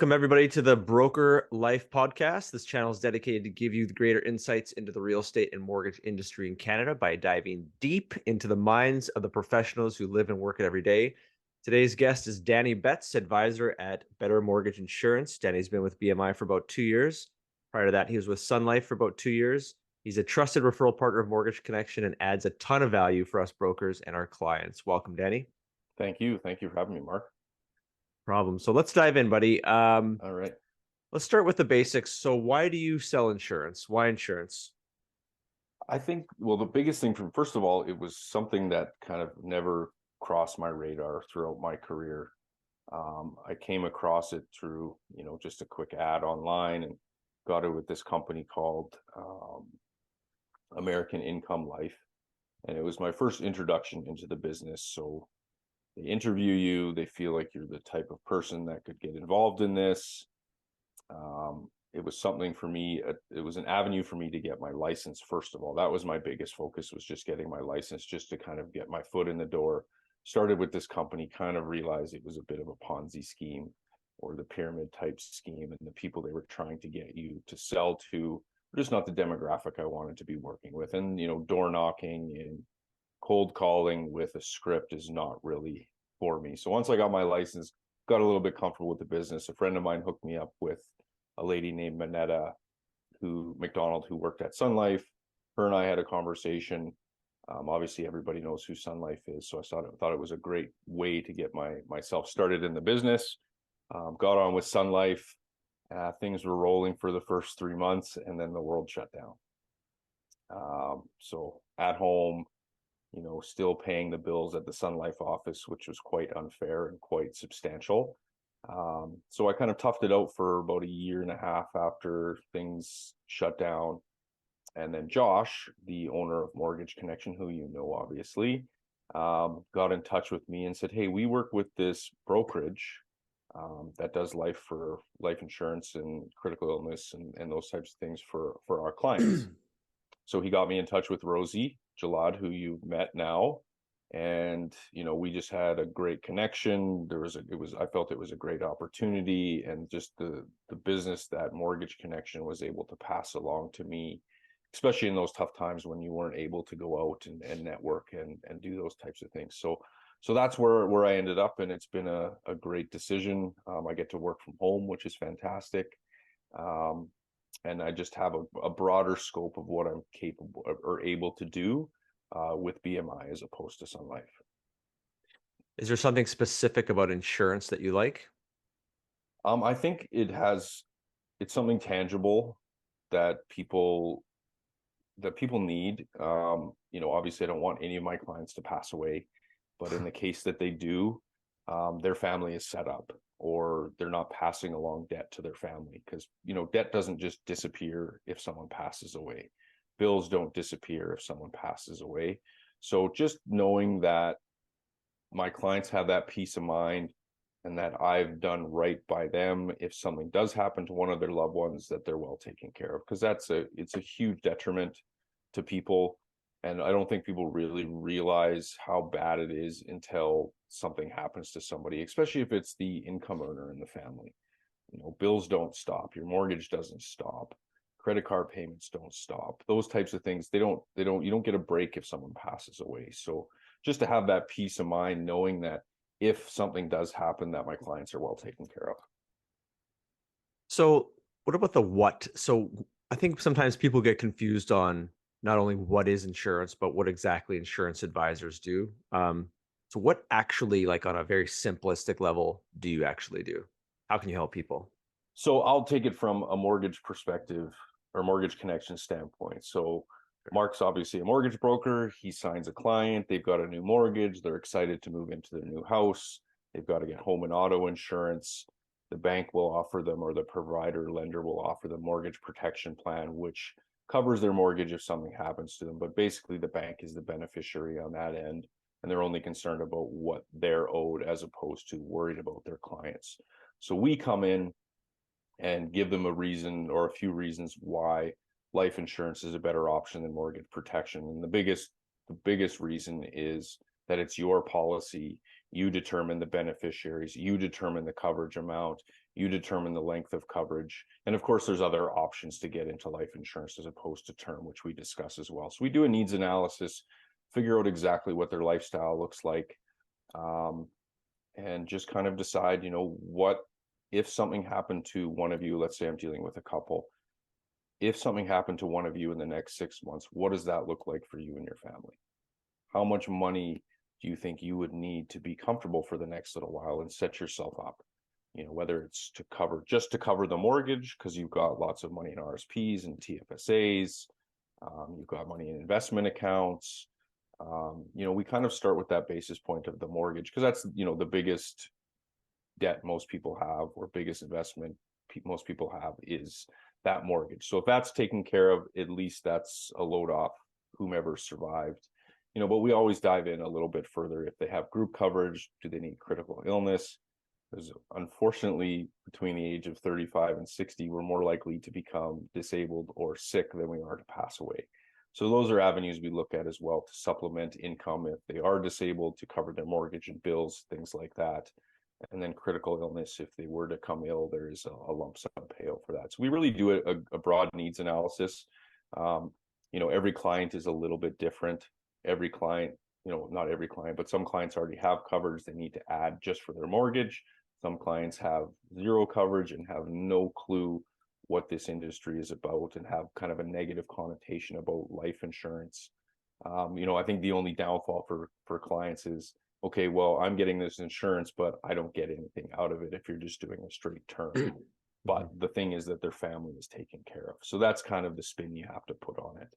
Welcome, everybody, to the Broker Life Podcast. This channel is dedicated to give you the greater insights into the real estate and mortgage industry in Canada by diving deep into the minds of the professionals who live and work it every day. Today's guest is Danny Betts, advisor at Better Mortgage Insurance. Danny's been with BMI for about 2 years. Prior to that, he was with Sun Life for about 2 years. He's a trusted referral partner of Mortgage Connection and adds a ton of value for us brokers and our clients. Welcome, Danny. Thank you. Thank you for having me, Mark. Problem. So let's dive in, buddy. All right. Let's start with the basics. So why do you sell insurance? Why insurance? I think, well, the biggest thing first of all, it was something that kind of never crossed my radar throughout my career. I came across it through, just a quick ad online and got it with this company called American Income Life. And it was my first introduction into the business. So they interview you, they feel like you're the type of person that could get involved in this. It was something for me. It was an avenue for me to get my license. First of all, that was my biggest focus, was just getting my license, just to kind of get my foot in the door. Started with this company, kind of realized it was a bit of a Ponzi scheme or the pyramid type scheme, and the people they were trying to get you to sell to were just not the demographic I wanted to be working with. And, door knocking and cold calling with a script is not really for me. So once I got my license, got a little bit comfortable with the business, a friend of mine hooked me up with a lady named Manetta McDonald, who worked at Sun Life. Her and I had a conversation. Obviously, everybody knows who Sun Life is, so I thought it was a great way to get myself started in the business. Got on with Sun Life. Things were rolling for the first 3 months, and then the world shut down. So at home, still paying the bills at the Sun Life office, which was quite unfair and quite substantial. So I kind of toughed it out for about a year and a half after things shut down. And then Josh, the owner of Mortgage Connection, who obviously, got in touch with me and said, hey, we work with this brokerage that does life insurance and critical illness and those types of things for our clients. So he got me in touch with Rosie Jalad, who you've met now. And, we just had a great connection. I felt it was a great opportunity, and just the business that Mortgage Connection was able to pass along to me, especially in those tough times when you weren't able to go out and network and do those types of things. So that's where I ended up, and it's been a great decision. I get to work from home, which is fantastic. And I just have a broader scope of what I'm capable of, or able to do with BMI as opposed to Sun Life. Is there something specific about insurance that you like? I think it's something tangible that people need. Obviously I don't want any of my clients to pass away, but in the case that they do, their family is set up, or they're not passing along debt to their family, because debt doesn't just disappear if someone passes away. Bills don't disappear if someone passes away. So just knowing that my clients have that peace of mind, and that I've done right by them if something does happen to one of their loved ones, that they're well taken care of, because it's a huge detriment to people. And I don't think people really realize how bad it is until something happens to somebody, especially if it's the income earner in the family. Bills don't stop, your mortgage doesn't stop, credit card payments don't stop, those types of things. You don't get a break if someone passes away. So just to have that peace of mind, knowing that if something does happen, that my clients are well taken care of. So what about the what? So I think sometimes people get confused on not only what is insurance, but what exactly insurance advisors do. So what actually, like on a very simplistic level, do you actually do? How can you help people? So I'll take it from a mortgage perspective, or Mortgage Connection standpoint. So Mark's obviously a mortgage broker. He signs a client, they've got a new mortgage, they're excited to move into their new house, they've got to get home and auto insurance. The bank will offer them, or the provider lender will offer them, mortgage protection plan, which covers their mortgage if something happens to them. But basically the bank is the beneficiary on that end, and they're only concerned about what they're owed as opposed to worried about their clients. So we come in and give them a reason, or a few reasons, why life insurance is a better option than mortgage protection. And the biggest reason is that it's your policy. You determine the beneficiaries, you determine the coverage amount, You determine the length of coverage. And of course, there's other options to get into life insurance as opposed to term, which we discuss as well. So we do a needs analysis, figure out exactly what their lifestyle looks like, um, and just kind of decide, what if something happened to one of you, let's say I'm dealing with a couple, if something happened to one of you in the next 6 months, what does that look like for you and your family? How much money do you think you would need to be comfortable for the next little while and set yourself up? Whether it's just to cover the mortgage, because you've got lots of money in RSPs and TFSAs, you've got money in investment accounts. We kind of start with that basis point of the mortgage, because that's, the biggest debt most people have, or biggest investment most people have, is that mortgage. So if that's taken care of, at least that's a load off whomever survived. But we always dive in a little bit further. If they have group coverage, do they need critical illness? Because unfortunately, between the age of 35 and 60, we're more likely to become disabled or sick than we are to pass away. So those are avenues we look at as well to supplement income if they are disabled, to cover their mortgage and bills, things like that. And then critical illness, if they were to come ill, there is a lump sum payout for that. So we really do a broad needs analysis. Every client is a little bit different. Every client, not every client, but some clients already have coverage they need to add just for their mortgage. Some clients have zero coverage and have no clue what this industry is about, and have kind of a negative connotation about life insurance. I think the only downfall for clients is, okay, well, I'm getting this insurance, but I don't get anything out of it if you're just doing a straight term. But the thing is that their family is taken care of. So that's kind of the spin you have to put on it.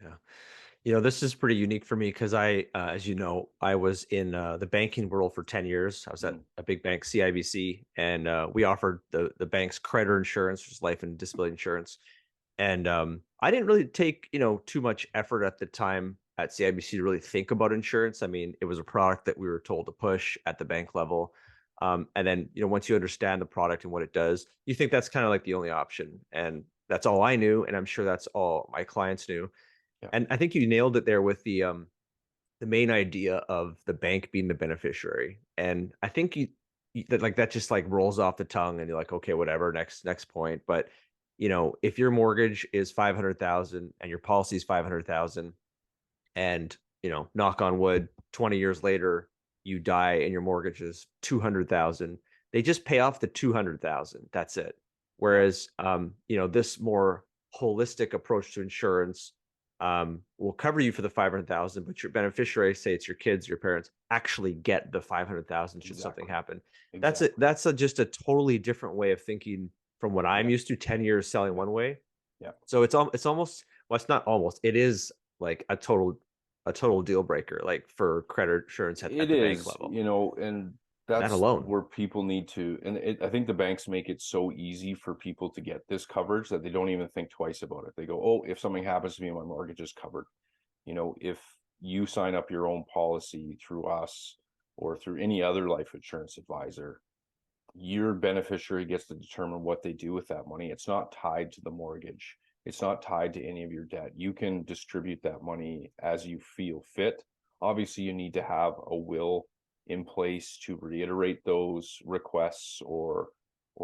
Yeah. This is pretty unique for me because as you know, I was in the banking world for 10 years. I was at a big bank, CIBC, and we offered the bank's creditor insurance, which is life and disability insurance. And I didn't really take, too much effort at the time at CIBC to really think about insurance. I mean, it was a product that we were told to push at the bank level. And then, once you understand the product and what it does, you think that's kind of like the only option. And that's all I knew. And I'm sure that's all my clients knew. Yeah. And I think you nailed it there with the main idea of the bank being the beneficiary. And I think that just like rolls off the tongue and you're like, okay, whatever, next point. But if your mortgage is 500,000 and your policy is 500,000, and knock on wood, 20 years later you die and your mortgage is 200,000, they just pay off the 200,000. That's it. Whereas this more holistic approach to insurance will cover you for the 500,000, but your beneficiary, say it's your kids, your parents, actually get the 500,000 should something happen. Exactly. That's just a totally different way of thinking from what I'm used to. 10 years selling one way. Yeah. So it's almost, well, it's not almost, it is like a total deal breaker, like for credit insurance at It the bank is, level. and That that's alone. where people need to, and I think the banks make it so easy for people to get this coverage that they don't even think twice about it. They go, oh, if something happens to me, my mortgage is covered. If you sign up your own policy through us or through any other life insurance advisor, your beneficiary gets to determine what they do with that money. It's not tied to the mortgage. It's not tied to any of your debt. You can distribute that money as you feel fit. Obviously, you need to have a will in place to reiterate those requests or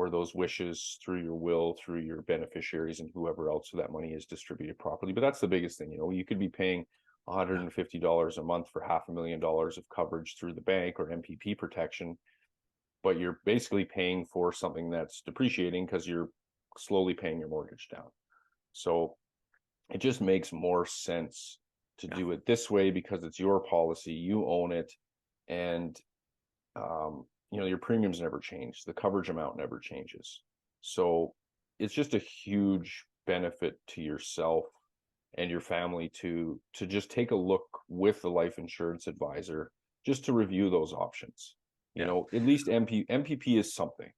those wishes through your will, through your beneficiaries and whoever else, so that money is distributed properly. But that's the biggest thing. You could be paying $150 a month for $500,000 of coverage through the bank or MPP protection, but you're basically paying for something that's depreciating because you're slowly paying your mortgage down. So it just makes more sense to do it this way because it's your policy, you own it, and your premiums never change, the coverage amount never changes. So it's just a huge benefit to yourself and your family to just take a look with the life insurance advisor, just to review those options. At least MPP is something.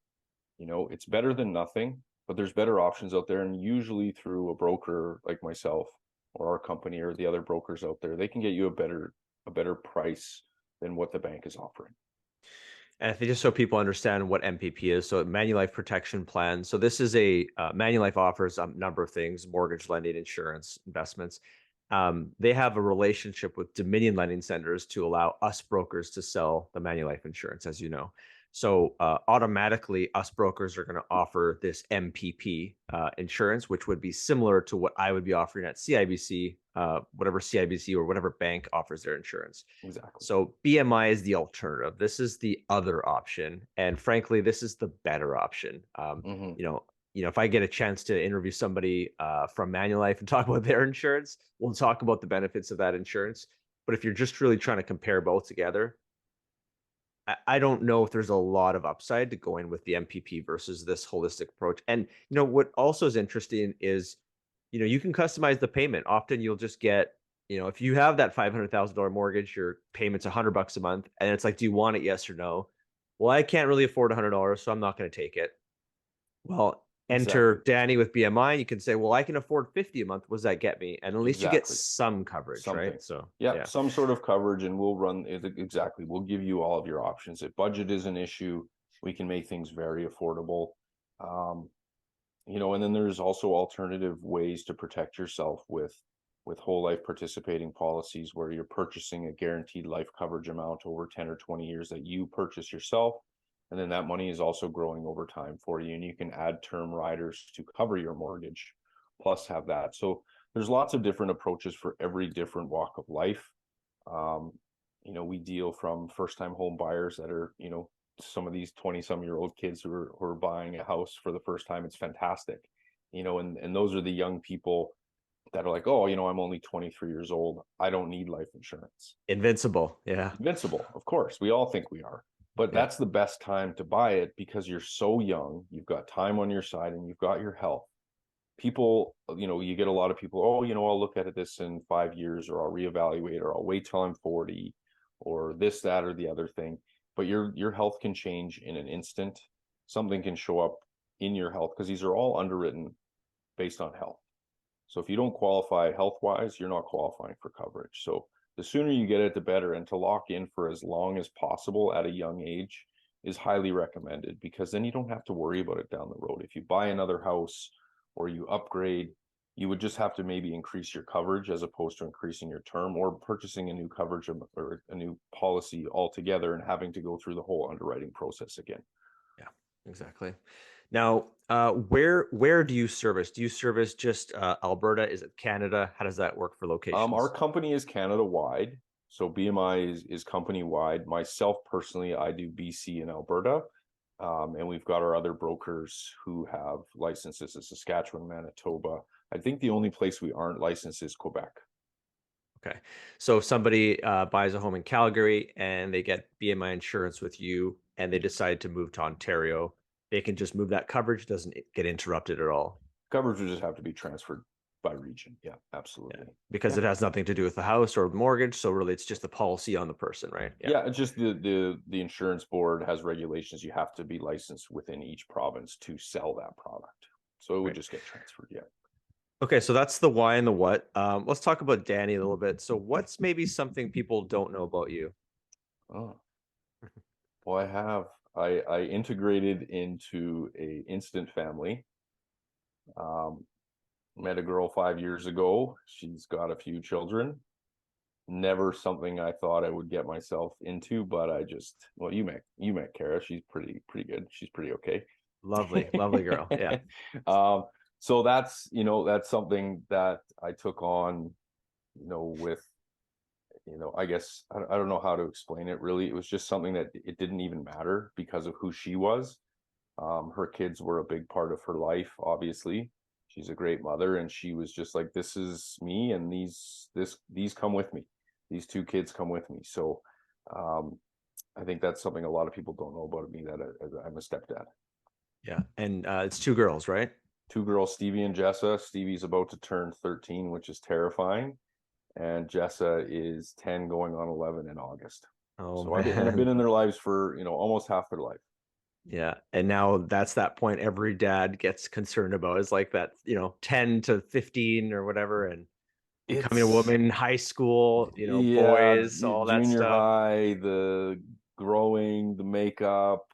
It's better than nothing, but there's better options out there, and usually through a broker like myself or our company or the other brokers out there, they can get you a better price than what the bank is offering. And I think just so people understand what MPP is, so Manulife Protection Plan. So this is Manulife offers a number of things: mortgage lending, insurance, investments. They have a relationship with Dominion Lending Centers to allow us brokers to sell the Manulife insurance, as you know. So automatically, us brokers are going to offer this MPP insurance, which would be similar to what I would be offering at CIBC, whatever CIBC or whatever bank offers their insurance. Exactly. So BMI is the alternative. This is the other option, and frankly, this is the better option. Hmm. You know, if I get a chance to interview somebody from Manulife and talk about their insurance, we'll talk about the benefits of that insurance. But if you're just really trying to compare both together, I don't know if there's a lot of upside to going with the MPP versus this holistic approach. And what also is interesting is, you can customize the payment. Often you'll just get, if you have that $500,000 mortgage, your payment's $100 a month, and it's like, do you want it? Yes or no? Well, I can't really afford $100, so I'm not going to take it. Well, enter Exactly. Danny with BMI. You can say, well, I can afford 50 a month. What does that get me? And at least you get Exactly. some coverage, right? Something. So Yeah, yeah. some sort of coverage, and we'll run it exactly. We'll give you all of your options. If budget is an issue, we can make things very affordable. Um, and then there's also alternative ways to protect yourself with whole life participating policies where you're purchasing a guaranteed life coverage amount over 10 or 20 years that you purchase yourself. And then that money is also growing over time for you. And you can add term riders to cover your mortgage, plus have that. So there's lots of different approaches for every different walk of life. Um, we deal from first time home buyers that are, some of these 20-some-year-old kids who are buying a house for the first time. It's fantastic, and those are the young people that are like, oh, I'm only 23 years old. I don't need life insurance. Invincible. Yeah. Invincible, of course. We all think we are. But Yeah. that's the best time to buy it because you're so young, you've got time on your side, and you've got your health. People, you get a lot of people, oh, I'll look at this in 5 years, or I'll reevaluate, or I'll wait till I'm 40, or this, that, or the other thing. But your health can change in an instant. Something can show up in your health because these are all underwritten based on health. So if you don't qualify health wise, you're not qualifying for coverage. So the sooner you get it, the better. And to lock in for as long as possible at a young age is highly recommended, because then you don't have to worry about it down the road. If you buy another house or you upgrade, you would just have to maybe increase your coverage as opposed to increasing your term, or purchasing a new coverage or a new policy altogether and having to go through the whole underwriting process again. Yeah, exactly. Now, where do you service? Do you service just Alberta? Is it Canada? How does that work for Our locations? company is Canada wide, so BMI is company wide. Myself personally, I do BC and Alberta, and we've got our other brokers who have licenses in Saskatchewan, Manitoba. I think the only place we aren't licensed is Quebec. Okay. So if somebody buys a home in Calgary and they get BMI insurance with you and they decide to move to Ontario, they can just move that coverage, doesn't get interrupted at all. Coverage would just have to be transferred by region. Yeah, Yeah. absolutely. Because Yeah. it has nothing to do with the house or mortgage. So really it's just the policy on the person, right? Yeah. Yeah, it's just the insurance board has regulations. You have to be licensed within each province to sell that product. So it would Right. just get transferred. Yeah. Okay, so that's the why and the what. Let's talk about Danny a little bit. So what's maybe something people don't know about you? Oh, well, I integrated into a instant family. Um, Met a girl 5 years ago. She's got a few children. Never something I thought I would get myself into, but well, you met Kara. She's pretty good. She's pretty okay. Lovely, lovely girl. Yeah. um, so that's something that I took on, with, I guess I don't know how to explain it really. It was just something that it didn't even matter because of who she was. Her kids were a big part of her life, obviously. She's a great mother, and she was just like, this is me, and these come with me. These two kids come with me. So I think that's something a lot of people don't know about me, that I'm a stepdad. Yeah. And it's two girls, right? Two girls, Stevie and Jessa. Stevie's about to turn 13, which is terrifying, and Jessa is 10 going on 11 in August. Oh So I've been man. in their lives for, almost half their life. Yeah. And now that's that point every dad gets concerned about is like that, 10 to 15 or whatever, and becoming a It's woman, high school, Yeah, boys, all that junior stuff. high, the growing, the makeup,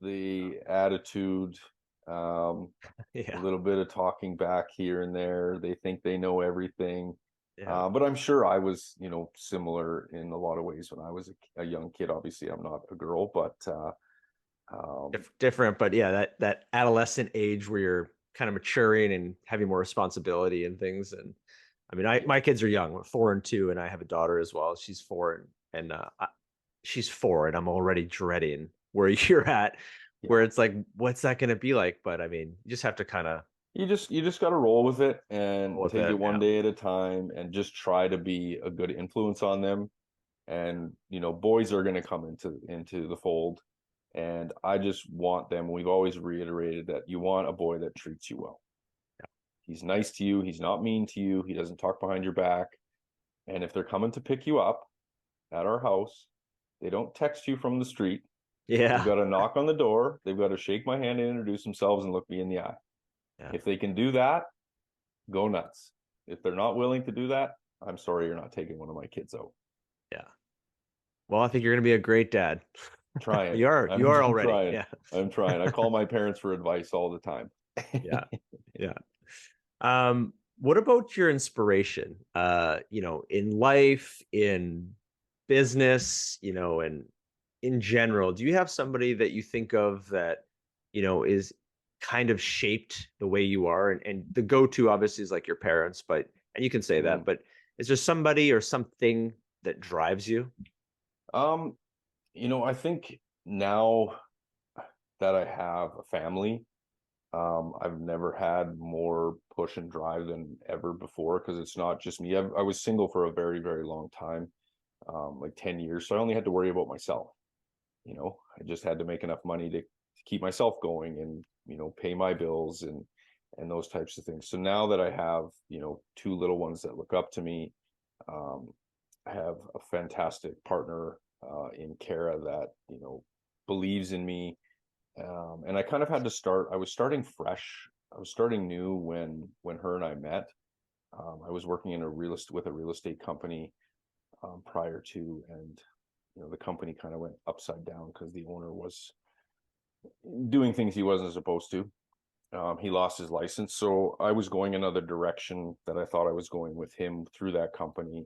the attitude, um, a Yeah. little bit of talking back here and there. They think they know everything. Yeah. But I'm sure I was, similar in a lot of ways when I was a young kid. Obviously, I'm not a girl, but Different, but yeah, that adolescent age where you're kind of maturing and having more responsibility and things. And I mean, I Yeah. my kids are young, 4 and 2, and I have a daughter as well. She's 4, and she's 4, and I'm already dreading where you're at, where Yeah. it's like, what's that going to be like? But I mean, you just have to kind of You just got to roll with it roll and with take it it. one Yeah, day at a time and just try to be a good influence on them. And boys are going to come into the fold, and I just want them. We've always reiterated that you want a boy that treats you well. He's nice to you, he's not mean to you, he doesn't talk behind your back. And if they're coming to pick you up at our house, they don't text you from the street. They've yeah, got to knock on the door, they've got to shake my hand and introduce themselves and look me in the eye. yeah, If they can do that, go nuts. If they're not willing to do that, I'm sorry you're not taking one of my kids out. yeah. Well, I think you're going to be a great dad. Trying. You are, you I'm, are I'm already. trying. Yeah, I'm trying. I call my parents for advice all the time. yeah, yeah. What about your inspiration? In life, in business, and in general, do you have somebody that you think of that, is kind of shaped the way you are? And the go-to obviously is like your parents, and you can say that, Mhm. but is there somebody or something that drives you? Um, I think now that I have a family, I've never had more push and drive than ever before because it's not just me. I was single for a very, very long time, like 10 years. So I only had to worry about myself. I just had to make enough money to keep myself going and, pay my bills and those types of things. So now that I have, two little ones that look up to me, um, I have a fantastic partner in Kara that, believes in me, and I kind of had to start. I was starting fresh. I was starting new when her and I met. I was working in a real estate with a real estate company prior to, and the company kind of went upside down because the owner was doing things he wasn't supposed to. He lost his license, so I was going another direction that I thought I was going with him through that company,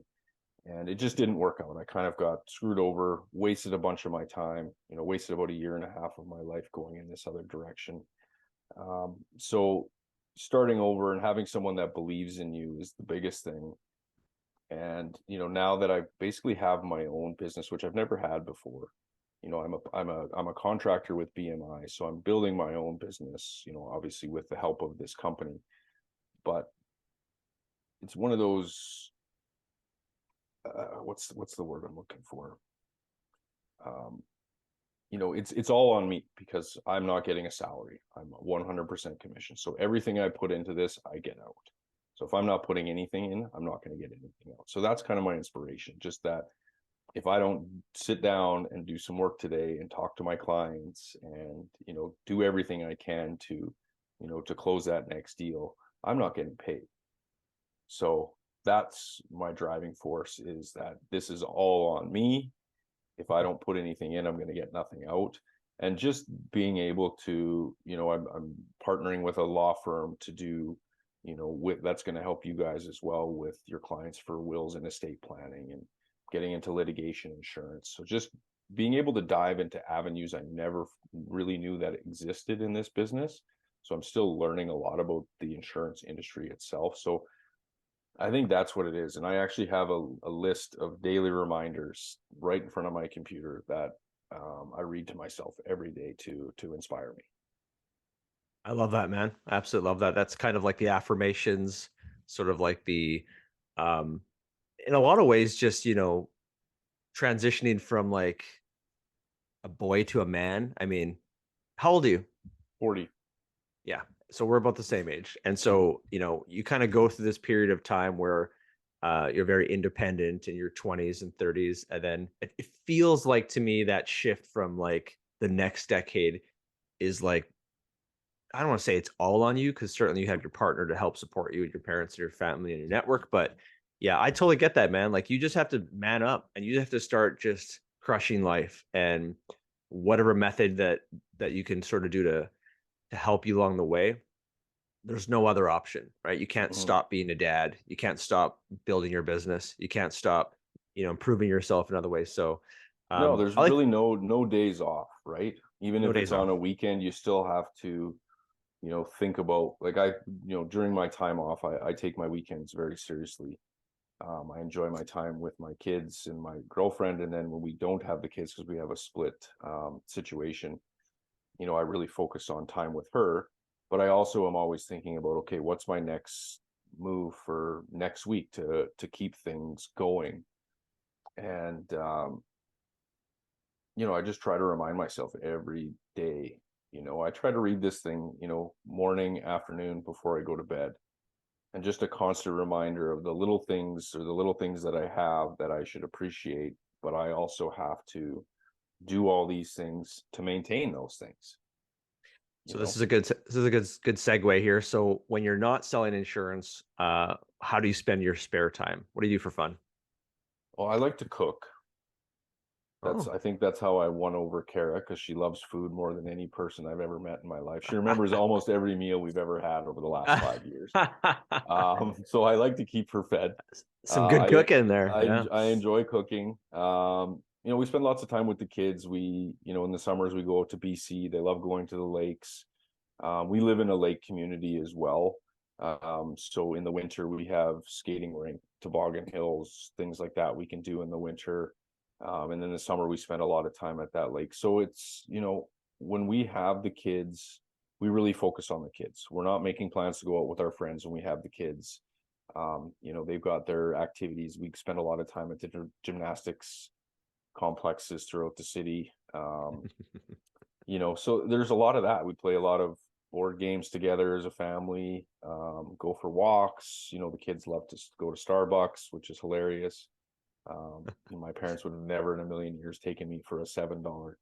and it just didn't work out. I kind of got screwed over, wasted a bunch of my time, wasted about a year and a half of my life going in this other direction. So starting over and having someone that believes in you is the biggest thing. And now that I basically have my own business, which I've never had before, I'm a contractor with BMI, so I'm building my own business, obviously with the help of this company. But it's one of those what's the word I'm looking for? Um, it's all on me because I'm not getting a salary. I'm 100% commission. So everything I put into this, I get out. So if I'm not putting anything in, I'm not going to get anything out. So that's kind of my inspiration. Just that if I don't sit down and do some work today and talk to my clients and, do everything I can to close that next deal, I'm not getting paid. So that's my driving force, is that this is all on me. If I don't put anything in, I'm going to get nothing out. And just being able to, I'm partnering with a law firm to do, that's going to help you guys as well with your clients for wills and estate planning and getting into litigation insurance. So just being able to dive into avenues I never really knew that existed in this business. So I'm still learning a lot about the insurance industry itself. So I think that's what it is. And I actually have a list of daily reminders right in front of my computer that I read to myself every day to inspire me. I love that, man. I absolutely love that. That's kind of like the affirmations, sort of like um, in a lot of ways, just, transitioning from like a boy to a man. I mean, how old are you? 40. Yeah. So we're about the same age. And Mhm. so, you kind of go through this period of time where you're very independent in your 20s and 30s. And then it feels like to me that shift from like the next decade is like, I don't want to say it's all on you because certainly you have your partner to help support you and your parents and your family and your network. But yeah, I totally get that, man. Like you just have to man up and you have to start just crushing life and whatever method that you can sort of do to help you along the way. There's no other option, right? You can't Mhm. stop being a dad. You can't stop building your business. You can't stop, improving yourself in other ways. So No, there's I like really no days off, right? Even No if days it's on a off. weekend, you still have to, think about, like, during my time off, I take my weekends very seriously. I enjoy my time with my kids and my girlfriend. And then when we don't have the kids, because we have a split situation, I really focus on time with her. But I also am always thinking about, okay, what's my next move for next week to keep things going. And I just try to remind myself every day. I try to read this thing, morning, afternoon, before I go to bed. And just a constant reminder of the little things, or the little things that I have that I should appreciate, but I also have to do all these things to maintain those things, you So this know. is a good segue here. So when you're not selling insurance, how do you spend your spare time? What do you do for fun? Well, I like to cook. Oh, I think that's how I won over Kara, because she loves food more than any person I've ever met in my life. She remembers almost every meal we've ever had over the last 5 years. So I like to keep her fed. some good I cooking there. Yeah. I enjoy cooking. We spend lots of time with the kids. In the summers we go out to BC. They love going to the lakes. We live in a lake community as well. So in the winter we have skating rink, toboggan hills, things like that we can do in the winter. And then the summer we spend a lot of time at that lake. So it's, when we have the kids, we really focus on the kids. We're not making plans to go out with our friends when we have the kids. They've got their activities. We spend a lot of time at the gymnastics complexes throughout the city. So there's a lot of that. We play a lot of board games together as a family, go for walks. The kids love to go to Starbucks, which is hilarious. My parents would have never in a million years taken me for a $7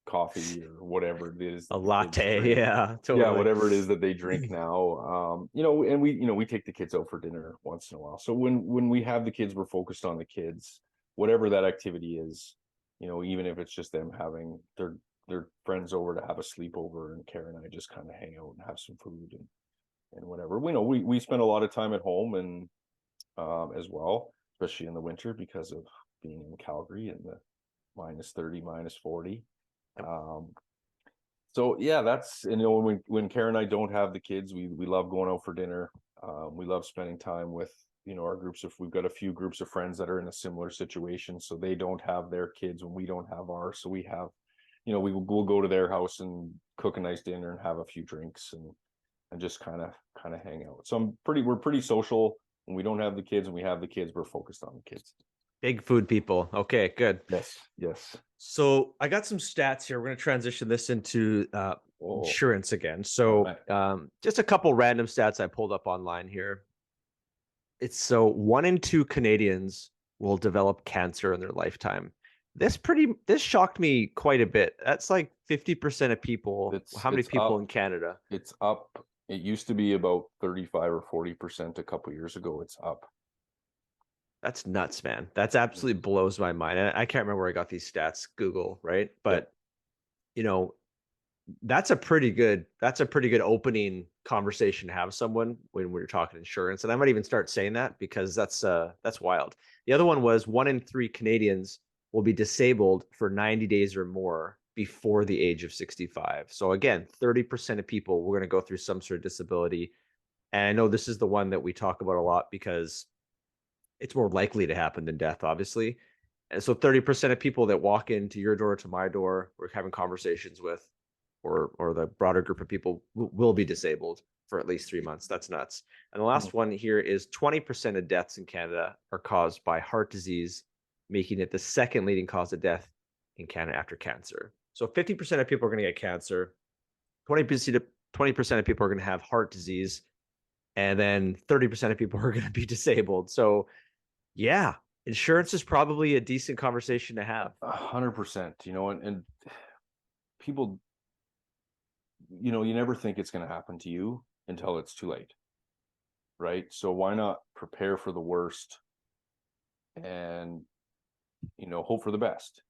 coffee or whatever it is A that the kids latte. drink. Yeah, Yeah, totally. whatever it is that they drink now. And we take the kids out for dinner once in a while. So when we have the kids, we're focused on the kids, whatever that activity is. Even if it's just them having their friends over to have a sleepover, and Karen and I just kind of hang out and have some food and whatever. We spend a lot of time at home, and as well, especially in the winter because of being in Calgary and the -30, -40. Yep. So yeah, that's, when Karen and I don't have the kids, we love going out for dinner. We love spending time with, our groups. If we've got a few groups of friends that are in a similar situation, so they don't have their kids when we don't have ours. So we have, we'll go to their house and cook a nice dinner and have a few drinks, and just kind of hang out. So we're pretty social when we don't have the kids. When we have the kids, we're focused on the kids. Big food people. Okay, good. Yes, yes. So I got some stats here. We're going to transition this into Oh, insurance again. all So right. just a couple random stats I pulled up online here. It's so 1 in 2 Canadians will develop cancer in their lifetime. This shocked me quite a bit. That's like 50% of people. It's How many it's people up. in Canada? It's up. It used to be about 35 or 40% a couple years ago. It's up. That's nuts, man. That's absolutely blows my mind. And I can't remember where I got these stats, Google, right? Yep. But you know, that's a pretty good opening conversation to have with someone when we're talking insurance. And I might even start saying that because that's wild. The other one was 1 in 3 Canadians will be disabled for 90 days or more before the age of 65. So again, 30% of people we're going to go through some sort of disability. And I know this is the one that we talk about a lot because it's more likely to happen than death, obviously. And so 30% of people that walk into your door to my door, we're having conversations with, or the broader group of people will be disabled for at least 3 months. That's nuts. And the last one here is 20% of deaths in Canada are caused by heart disease, making it the second leading cause of death in Canada after cancer. So 50% of people are going to get cancer, 20% of people are going to have heart disease, and then 30% of people are going to be disabled. So yeah, insurance is probably a decent conversation to have. 100%. And people, you never think it's going to happen to you until it's too late, right? So why not prepare for the worst and hope for the best?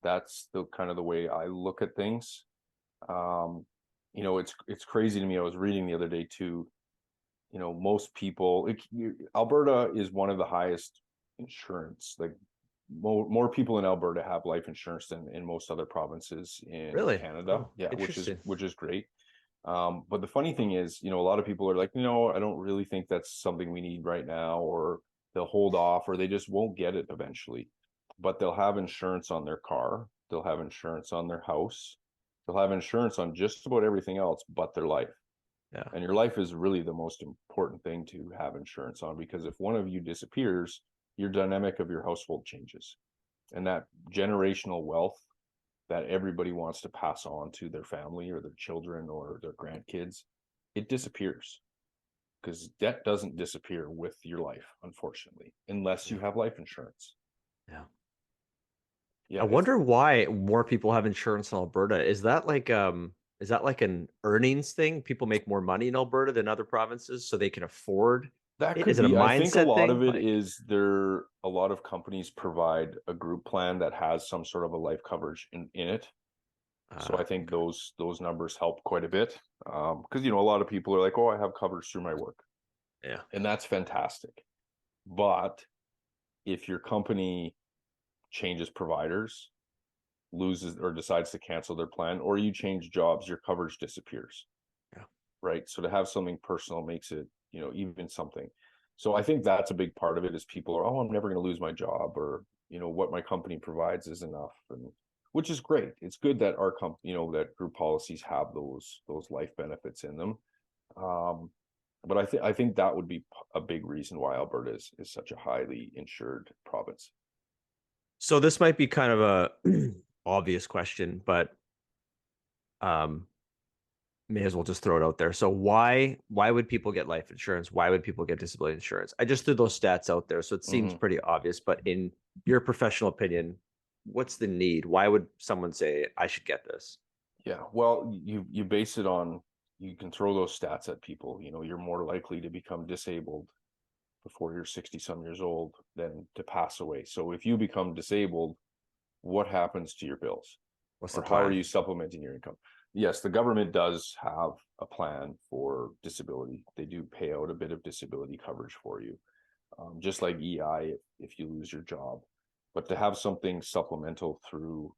That's the kind of the way I look at things. It's crazy to me. I was reading the other day too. Most people, Alberta is one of the highest insurance, like more people in Alberta have life insurance than in most other provinces in Really? Canada. Oh, Yeah, interesting. which is great. But the funny thing is, a lot of people are like, no, I don't really think that's something we need right now, or they'll hold off, or they just won't get it eventually. But they'll have insurance on their car, they'll have insurance on their house, they'll have insurance on just about everything else but their life. Yeah. And your life is really the most important thing to have insurance on, because if one of you disappears, your dynamic of your household changes. And that generational wealth that everybody wants to pass on to their family or their children or their grandkids, it disappears, because debt doesn't disappear with your life, unfortunately, unless you Yeah. have life insurance. Yeah. I Yeah, it's wonder why more people have insurance in Alberta. Is that like an earnings thing? People make more money in Alberta than other provinces, so they can afford that it? could Is it a be. I think a mindset lot thing? of it Like, is a lot of companies provide a group plan that has some sort of a life coverage in it. So I think okay. those numbers help quite a bit. Because a lot of people are like, oh, I have coverage through my work, Yeah. and that's fantastic. But if your company changes providers, loses or decides to cancel their plan, or you change jobs, your coverage disappears. Yeah. Right. So to have something personal makes it, even something. So I think that's a big part of it, is people are, oh, I'm never going to lose my job, or, what my company provides is enough. And which is great. It's good that our company, that group policies have those life benefits in them. Um, but I think that would be a big reason why Alberta is such a highly insured province. So this might be kind of a obvious question, but um, may as well just throw it out there. So why would people get life insurance? Why would people get disability insurance? I just threw those stats out there, so it seems Mm-hmm. pretty obvious. But in your professional opinion, what's the need? Why would someone say I should get this? Yeah, well, you base it on, you can throw those stats at people. You're more likely to become disabled before you're 60 some years old than to pass away. So if you become disabled, what happens to your bills? What's the Or how are plan? you supplementing your income? Yes, the government does have a plan for disability. They do pay out a bit of disability coverage for you, just like EI if you lose your job. But to have something supplemental through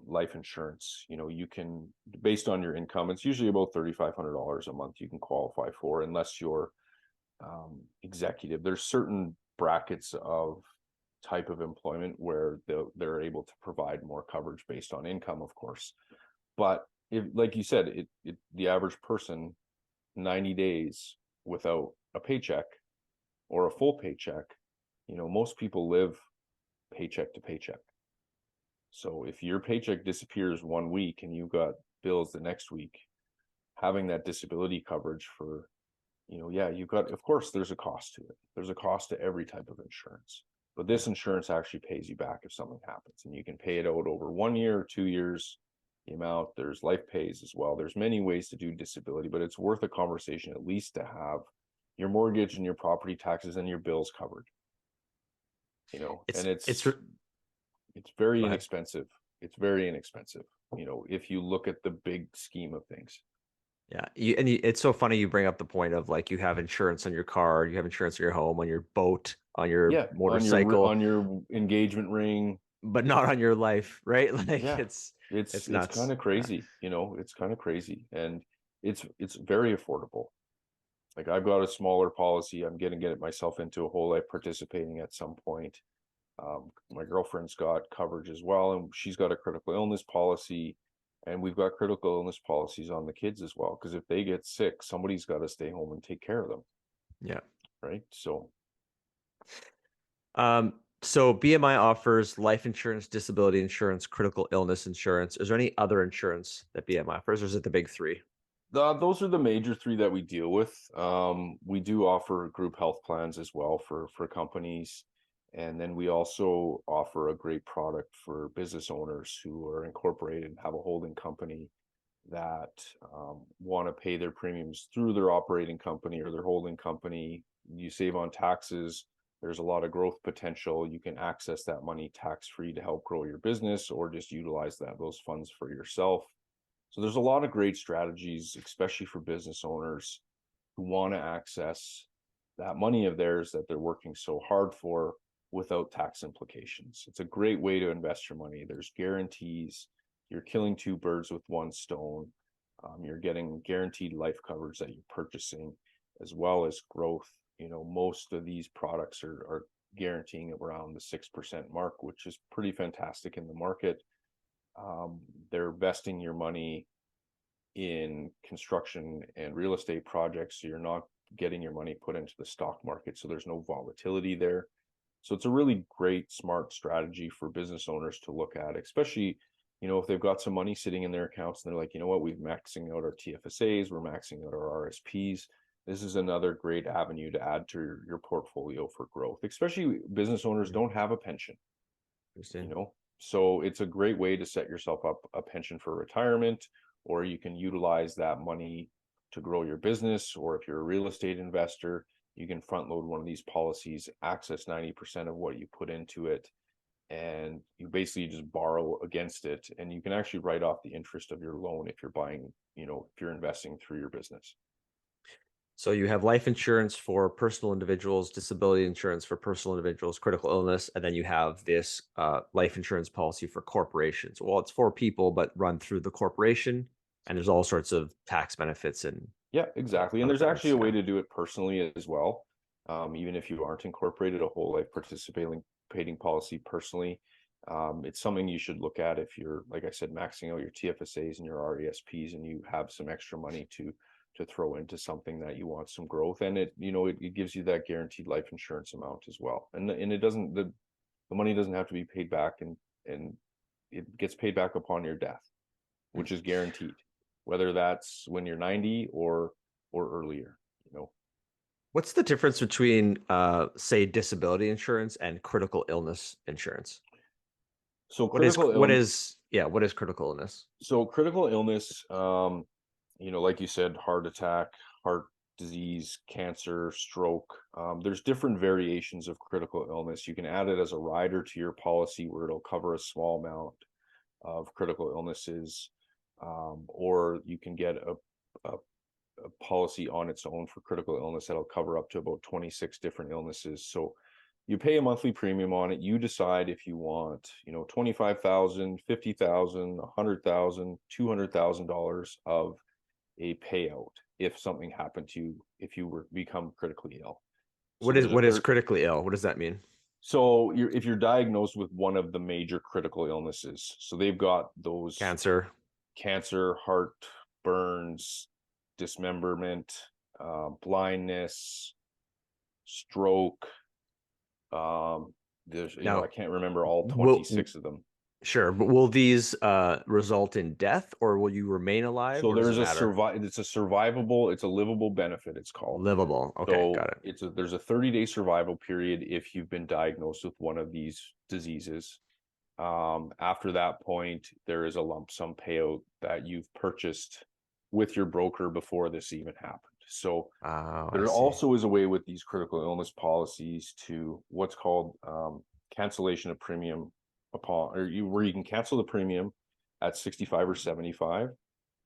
life insurance, you can, based on your income, it's usually about $3,500 a month you can qualify for, unless you're executive. There's certain brackets of type of employment where they're able to provide more coverage based on income, of course. But if, like you said, the average person, 90 days without a paycheck or a full paycheck, most people live paycheck to paycheck. So if your paycheck disappears one week and you've got bills the next week, having that disability coverage for, yeah, you've got, of course, there's a cost to it. There's a cost to every type of insurance. But this Yeah. insurance actually pays you back if something happens, and you can pay it out over 1 year or 2 years, the amount. There's life pays as well. There's many ways to do disability, but it's worth a conversation at least to have your mortgage and your property taxes and your bills covered, It's and it's it's very go ahead. inexpensive. It's very inexpensive, if you look at the big scheme of things. Yeah, it's so funny you bring up the point of like you have insurance on your car, you have insurance on your home, on your boat, on your Yeah, motorcycle, on your engagement ring. but not on your life, right? Like Yeah, it's it's kind nuts. of crazy, it's kind of crazy, and it's very affordable. Like, I've got a smaller policy. I'm gonna get myself into a whole life participating at some point. My girlfriend's got coverage as well, and she's got a critical illness policy, and we've got critical illness policies on the kids as well. Because if they get sick, somebody's got to stay home and take care of them, Yeah. right? So So BMI offers life insurance, disability insurance, critical illness insurance. Is there any other insurance that BMI offers, or is it the big three? those are the major three that we deal with. We do offer group health plans as well for companies, and then we also offer a great product for business owners who are incorporated and have a holding company that want to pay their premiums through their operating company or their holding company. You save on taxes. There's a lot of growth potential. You can access that money tax free to help grow your business, or just utilize those funds for yourself. So there's a lot of great strategies, especially for business owners who want to access that money of theirs that they're working so hard for. without tax implications. It's a great way to invest your money. There's guarantees. You're killing two birds with one stone. You're getting guaranteed life coverage that you're purchasing, as well as growth. Most of these products are guaranteeing around the 6% mark, which is pretty fantastic in the market. They're vesting your money in construction and real estate projects, so you're not getting your money put into the stock market, so there's no volatility there. So it's a really great, smart strategy for business owners to look at, especially, if they've got some money sitting in their accounts and they're like, we're maxing out our TFSAs, we're maxing out our RSPs. This is another great avenue to add to your portfolio for growth, especially business owners don't have a pension, Understand. So it's a great way to set yourself up a pension for retirement, or you can utilize that money to grow your business. Or if you're a real estate investor, you can front load one of these policies, access 90% of what you put into it, and you basically just borrow against it, and you can actually write off the interest of your loan if you're buying, if you're investing through your business. So you have life insurance for personal individuals, disability insurance for personal individuals, critical illness, and then you have this life insurance policy for corporations. Well, it's for people, but run through the corporation, and there's all sorts of tax benefits and Yeah, exactly. And other there's actually benefits. a way Yeah. to do it personally as well. Even if you aren't incorporated, a whole life participating policy personally. It's something you should look at if you're, like I said, maxing out your TFSAs and your RESPs, and you have some extra money to throw into something that you want some growth. And it gives you that guaranteed life insurance amount as well. And it doesn't, the money doesn't have to be paid back, and it gets paid back upon your death, which is guaranteed, whether that's when you're 90 or earlier. What's the difference between, say, disability insurance and critical illness insurance? So What is critical what illness, is yeah, what is critical illness? like you said, heart attack, heart disease, cancer, stroke. There's different variations of critical illness. You can add it as a rider to your policy where it'll cover a small amount of critical illnesses, or you can get a policy on its own for critical illness that'll cover up to about 26 different illnesses. So you pay a monthly premium on it. You decide if you want, 25,000, 50,000, 100,000, $200,000 of a payout if something happened to you, if you were become critically ill. So What is there's a what is third. critically ill? What does that mean? So if you're diagnosed with one of the major critical illnesses, so they've got those: Cancer. cancer, heart, burns, dismemberment, blindness, stroke. There's, I Now, can't remember all will 26 of them. sure, but will these result in death, or will you remain alive, So or does it there's matter? it's a survivable, it's a livable benefit, it's called. Livable. Okay, got So it. there's a 30-day survival period if you've been diagnosed with one of these diseases. After that point, there is a lump sum payout that you've purchased with your broker before this even happened. So Oh, I there see. also is a way with these critical illness policies to what's called cancellation of premium where you can cancel the premium at 65 or 75,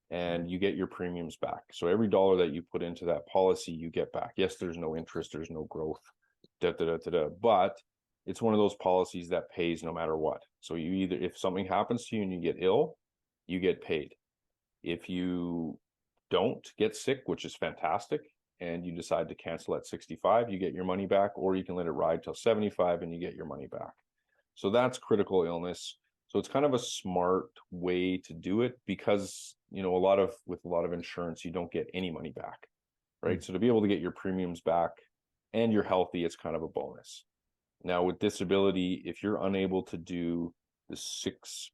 and you get your premiums back. So every dollar that you put into that policy, you get back. Yes, there's no interest, there's no growth, but it's one of those policies that pays no matter what. So you either, if something happens to you and you get ill, you get paid. If you don't get sick, which is fantastic, and you decide to cancel at 65, you get your money back, or you can let it ride till 75 and you get your money back. So that's critical illness. So it's kind of a smart way to do it because, with a lot of insurance, you don't get any money back, right? Mm. So to be able to get your premiums back and you're healthy, it's kind of a bonus. Now with disability, if you're unable to do the 6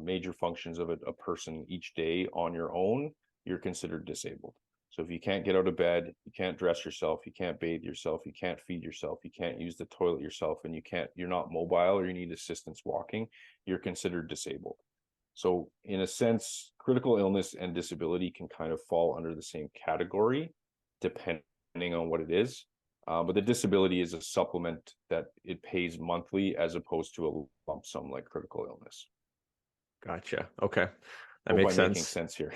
major functions of a person each day on your own, you're considered disabled. So if you can't get out of bed, you can't dress yourself, you can't bathe yourself, you can't feed yourself, you can't use the toilet yourself, and you're not mobile or you need assistance walking, you're considered disabled. So in a sense, critical illness and disability can kind of fall under the same category, depending on what it is. But the disability is a supplement that it pays monthly as opposed to a lump sum like critical illness. Gotcha. Okay. That Hope makes I'm making sense. sense here.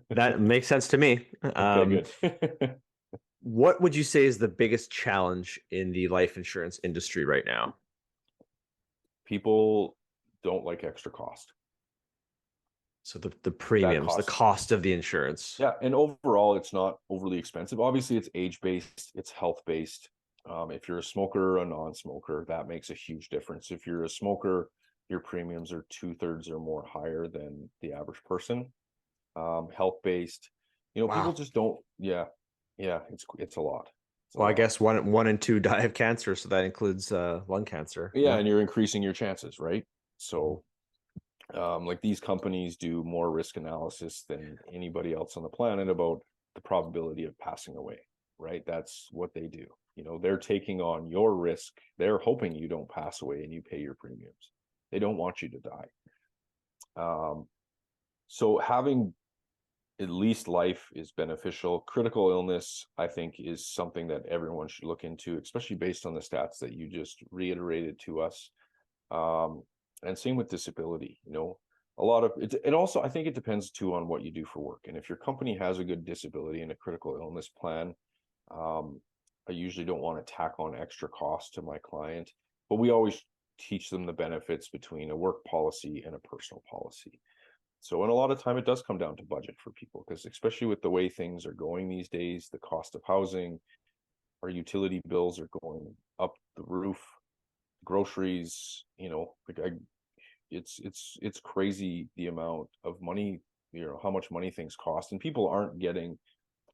That makes sense to me. Okay, good. What would you say is the biggest challenge in the life insurance industry right now? People don't like extra cost. So the That premiums, the cost, cost of the insurance. yeah, and overall, it's not overly expensive. Obviously, it's age-based, it's health-based. If you're a smoker or a non-smoker, that makes a huge difference. If you're a smoker, your premiums are two-thirds or more higher than the average person. Health-based, people Wow. just don't. Yeah, yeah, it's a lot. It's a Well, I lot. guess one in two die of cancer, so that includes lung cancer. Yeah, Yeah. and you're increasing your chances, right? Mhm. So like these companies do more risk analysis than anybody else on the planet about the probability of passing away, right? That's what they do. They're taking on your risk. They're hoping you don't pass away and you pay your premiums. They don't want you to die. So having at least life is beneficial. Critical illness, I think, is something that everyone should look into, especially based on the stats that you just reiterated to us. um, and same with disability. A lot of it, and also I think it depends too on what you do for work. And if your company has a good disability and a critical illness plan, um, I usually don't want to tack on extra cost to my client, but we always teach them the benefits between a work policy and a personal policy. So, and a lot of time it does come down to budget for people, because especially with the way things are going these days, the cost of housing, our utility bills are going up the roof, groceries, like it's crazy the amount of money, how much money things cost, and people aren't getting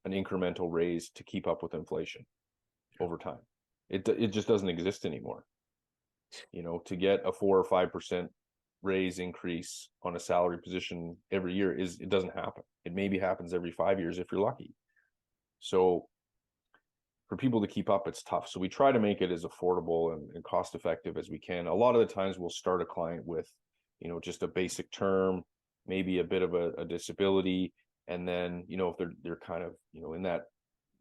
an incremental raise to keep up with inflation over time. It just doesn't exist anymore. To get a 4 or 5% raise increase on a salary position every year, it doesn't happen. It maybe happens every 5 years if you're lucky. So for people to keep up, it's tough. So we try to make it as affordable and cost effective as we can. A lot of the times we'll start a client with, just a basic term, maybe a bit of a disability. And then, if they're kind of, in that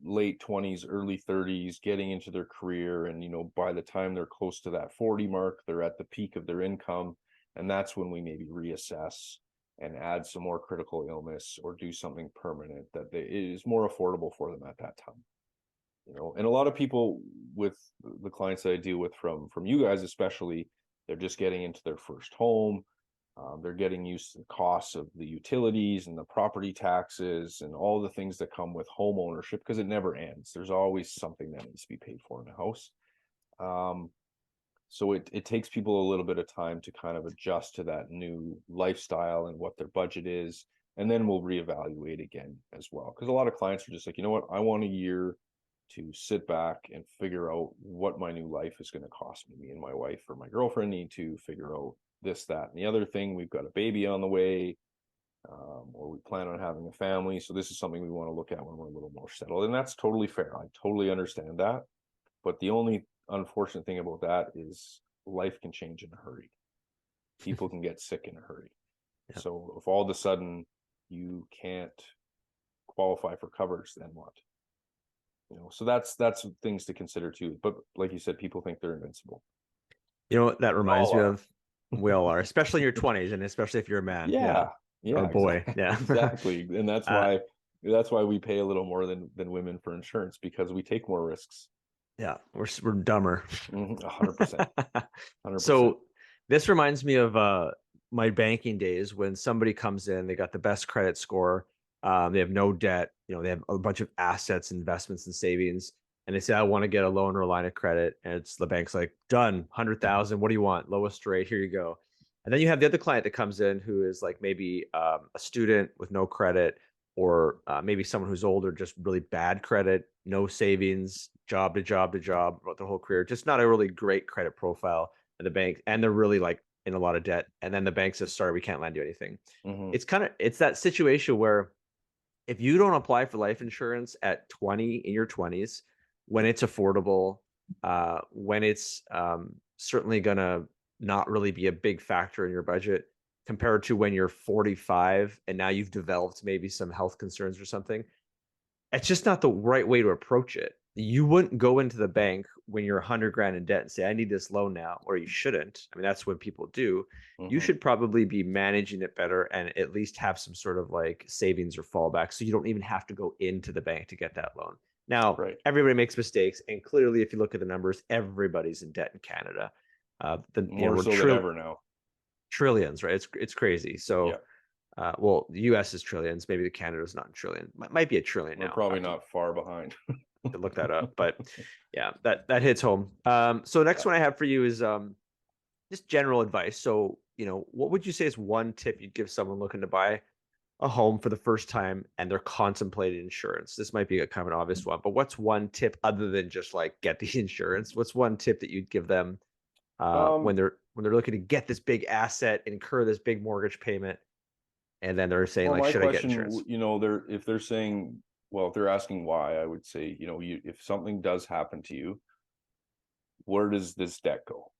late 20s, early 30s, getting into their career. And, by the time they're close to that 40 mark, they're at the peak of their income. And that's when we maybe reassess and add some more critical illness or do something permanent that it is more affordable for them at that time. And a lot of people with the clients that I deal with from you guys especially, they're just getting into their first home. They're getting used to the costs of the utilities and the property taxes and all the things that come with home ownership, because it never ends. There's always something that needs to be paid for in a house. So it takes people a little bit of time to kind of adjust to that new lifestyle and what their budget is. And then we'll reevaluate again as well. Because a lot of clients are just like, you know what, I want a year to sit back and figure out what my new life is going to cost me. Me and my wife or my girlfriend need to figure out this, that, and the other thing. We've got a baby on the way, or we plan on having a family. So this is something we want to look at when we're a little more settled. And that's totally fair. I totally understand that. But the only unfortunate thing about that is life can change in a hurry. People can get sick in a hurry. Yeah. So if all of a sudden you can't qualify for coverage, then what? So that's things to consider too. But like you said, people think they're invincible. You know what that We reminds all me are. of? We all are, especially in your 20s, and especially if you're a man. Yeah. Yeah, Or a yeah, boy. exactly, Yeah. exactly. And that's uh, why we pay a little more than women for insurance, because we take more risks. yeah. We're dumber. 100%, 100%. So this reminds me of my banking days when somebody comes in, they got the best credit score, they have no debt, they have a bunch of assets, investments, and savings, and they say, "I want to get a loan or a line of credit," and it's the bank's like, "Done, 100,000. What do you want? Lowest rate. Here you go." And then you have the other client that comes in who is like maybe a student with no credit, or maybe someone who's older, just really bad credit, no savings, job to job to job, throughout their whole career, just not a really great credit profile. And the bank, and they're really like in a lot of debt. And then the bank says, "Sorry, we can't lend you anything." Hmm. It's that situation where if you don't apply for life insurance at 20 in your 20s, when it's affordable, when it's certainly gonna not really be a big factor in your budget, compared to when you're 45 and now you've developed maybe some health concerns or something, it's just not the right way to approach it. You wouldn't go into the bank when you're 100 grand in debt and say, "I need this loan now," or you shouldn't. I mean, that's what people do. You Hmm. should probably be managing it better and at least have some sort of like savings or fallback, so you don't even have to go into the bank to get that loan. Now, Right. everybody makes mistakes, and clearly, if you look at the numbers, everybody's in debt in Canada. More We're so than ever now. trillions, right? It's crazy. Yeah. So, well, the U.S. is trillions. Maybe the Canada's not in trillion. Might be a trillion We're now. I probably have to not far behind. look that up. But yeah, that hits home. So next Yeah. one I have for you is just general advice. So, what would you say is one tip you'd give someone looking to buy a home for the first time and they're contemplating insurance? This might be a kind of an obvious one, but what's one tip other than just like get the insurance? What's one tip that you'd give them Um, when they're looking to get this big asset, incur this big mortgage payment, and then they're saying well, like, my should I get question, insurance? if they're saying, well, if they're asking why, I would say, if something does happen to you, where does this debt go?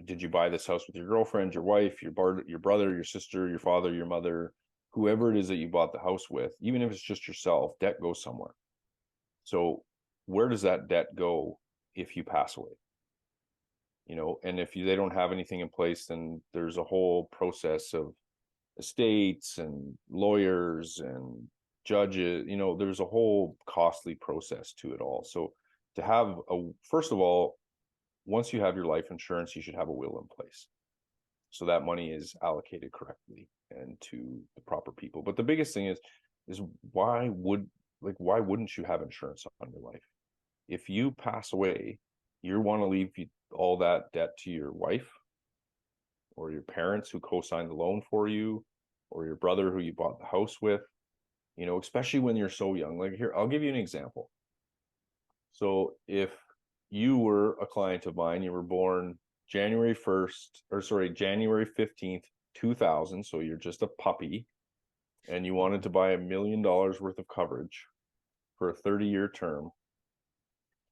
Did you buy this house with your girlfriend, your wife, your brother, your sister, your father, your mother, whoever it is that you bought the house with? Even if it's just yourself, debt goes somewhere. So where does that debt go if you pass away? And if they don't have anything in place, then there's a whole process of estates and lawyers and judges. There's a whole costly process to it all. So to have first of all, once you have your life insurance, you should have a will in place, so that money is allocated correctly and to the proper people. But the biggest thing is why wouldn't you have insurance on your life? If you pass away, you want to leave all that debt to your wife or your parents who co-signed the loan for you, or your brother who you bought the house with, especially when you're so young. Like, here, I'll give you an example. So if you were a client of mine, you were born January 1st, or sorry, January 15th, 2000. So you're just a puppy, and you wanted to buy $1 million worth of coverage for a 30-year term.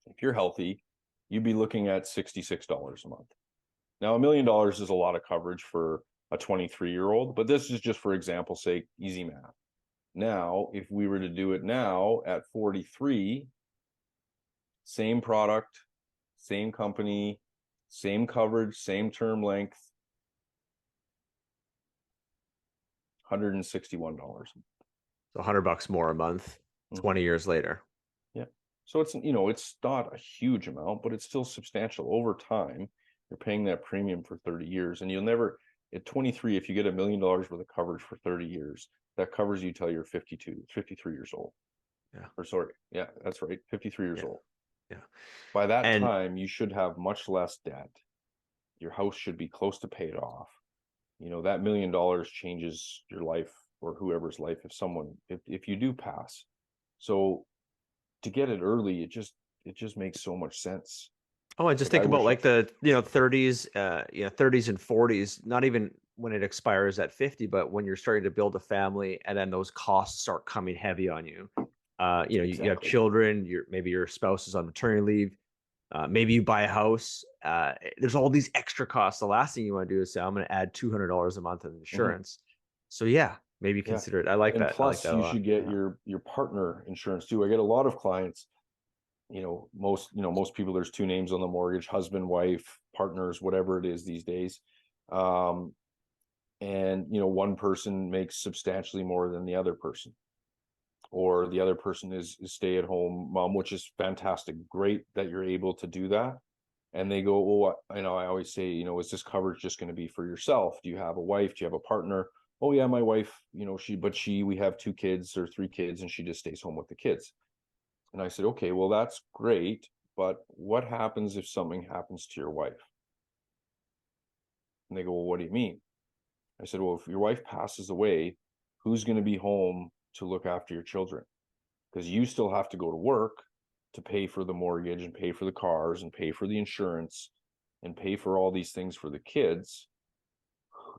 If you're healthy, you'd be looking at $66 a month. Now, $1 million is a lot of coverage for a 23-year-old, but this is just for example's sake, easy math. Now, if we were to do it now at 43, same product, same company, same coverage, same term length, $161. So $100 more a month, Mm-hmm. 20 years later. Yeah. So it's not a huge amount, but it's still substantial. Over time, you're paying that premium for 30 years, and you'll never, at 23, if you get $1 million worth of coverage for 30 years, that covers you till you're 53 years old. Yeah. Or sorry, yeah, that's right, 53 years Yeah. old. Yeah. By that And time, you should have much less debt. Your house should be close to paid off. That $1 million changes your life, or whoever's life, if you do pass. So to get it early, it just makes so much sense. I just Like, I think about wish. like the 30s, 30s and 40s, not even when it expires at 50, but when you're starting to build a family and then those costs start coming heavy on you. You have Exactly. children, maybe your spouse is on maternity leave. Maybe you buy a house. There's all these extra costs. The last thing you want to do is say, I'm going to add $200 a month in Mhm. insurance. So yeah, maybe Yeah. consider it. I like And that. I like plus, that a you lot. should get Yeah. your partner insurance too. I get a lot of clients, most people, there's two names on the mortgage: husband, wife, partners, whatever it is these days. Um, and one person makes substantially more than the other person, or the other person is stay-at-home mom, which is fantastic. Great that you're able to do that. And they go, well, I always say, is this coverage just going to be for yourself? Do you have a wife? Do you have a partner? Oh yeah, my wife, we have 2 kids or 3 kids, and she just stays home with the kids. And I said, okay, well, that's great, but what happens if something happens to your wife? And they go, well, what do you mean? I said, well, if your wife passes away, who's going to be home to look after your children? Because you still have to go to work to pay for the mortgage and pay for the cars and pay for the insurance and pay for all these things for the kids.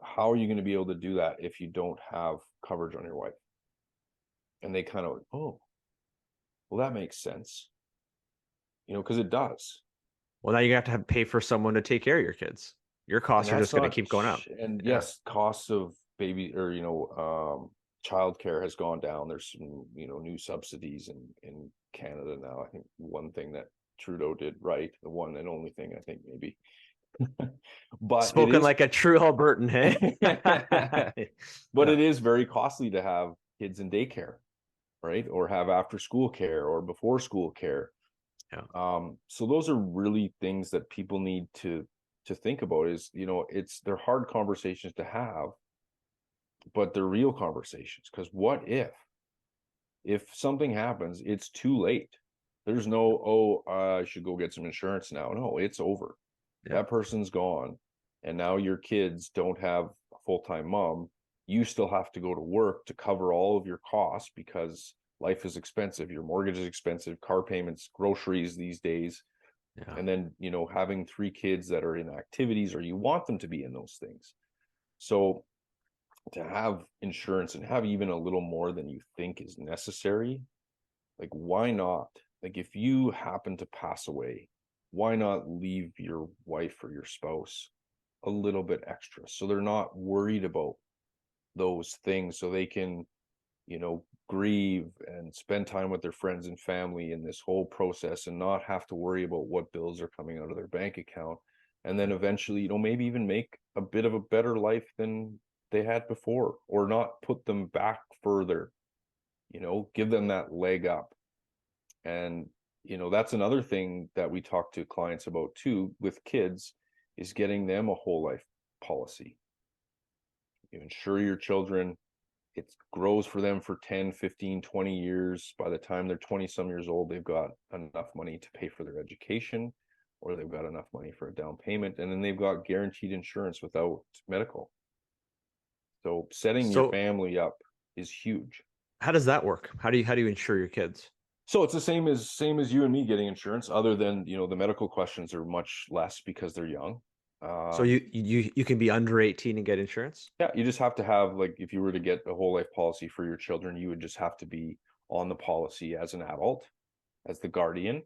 How are you going to be able to do that if you don't have coverage on your wife? And they kind of, oh, well, that makes sense, because it does. Well, now you have to pay for someone to take care of your kids. Your And costs are that's just going to not, keep going up. and Yeah. yes, costs of baby, or childcare has gone down. There's some new subsidies in Canada now. I think one thing that Trudeau did right, the one and only thing, I think, maybe. But it Spoken is like a true Albertan, hey? but Yeah. it is very costly to have kids in daycare. right? Or have after school care or before school care. Yeah. So those are really things that people need to think about. Is, they're hard conversations to have, but they're real conversations. Because what if something happens, it's too late. There's no, oh, I should go get some insurance now. No, it's over. Yeah. That person's gone. And now your kids don't have a full-time mom. You still have to go to work to cover all of your costs because life is expensive. Your mortgage is expensive, car payments, groceries these days. Yeah. And then, having 3 kids that are in activities, or you want them to be in those things. So to have insurance and have even a little more than you think is necessary, like, why not? Like, if you happen to pass away, why not leave your wife or your spouse a little bit extra so they're not worried about those things, so they can, grieve and spend time with their friends and family in this whole process and not have to worry about what bills are coming out of their bank account. And then eventually, maybe even make a bit of a better life than they had before, or not put them back further, give them that leg up. And, that's another thing that we talk to clients about too with kids, is getting them a whole life policy. You insure your children, it grows for them for 10, 15, 20 years. By the time they're 20 some years old, they've got enough money to pay for their education, or they've got enough money for a down payment, and then they've got guaranteed insurance without medical. So setting your So family up is huge. how does that work? How do you insure your kids? So it's the same as you and me getting insurance, other than, the medical questions are much less because they're young. So Um, you can be under 18 and get insurance? yeah, you just have to have, like, if you were to get a whole life policy for your children, you would just have to be on the policy as an adult, as the guardian,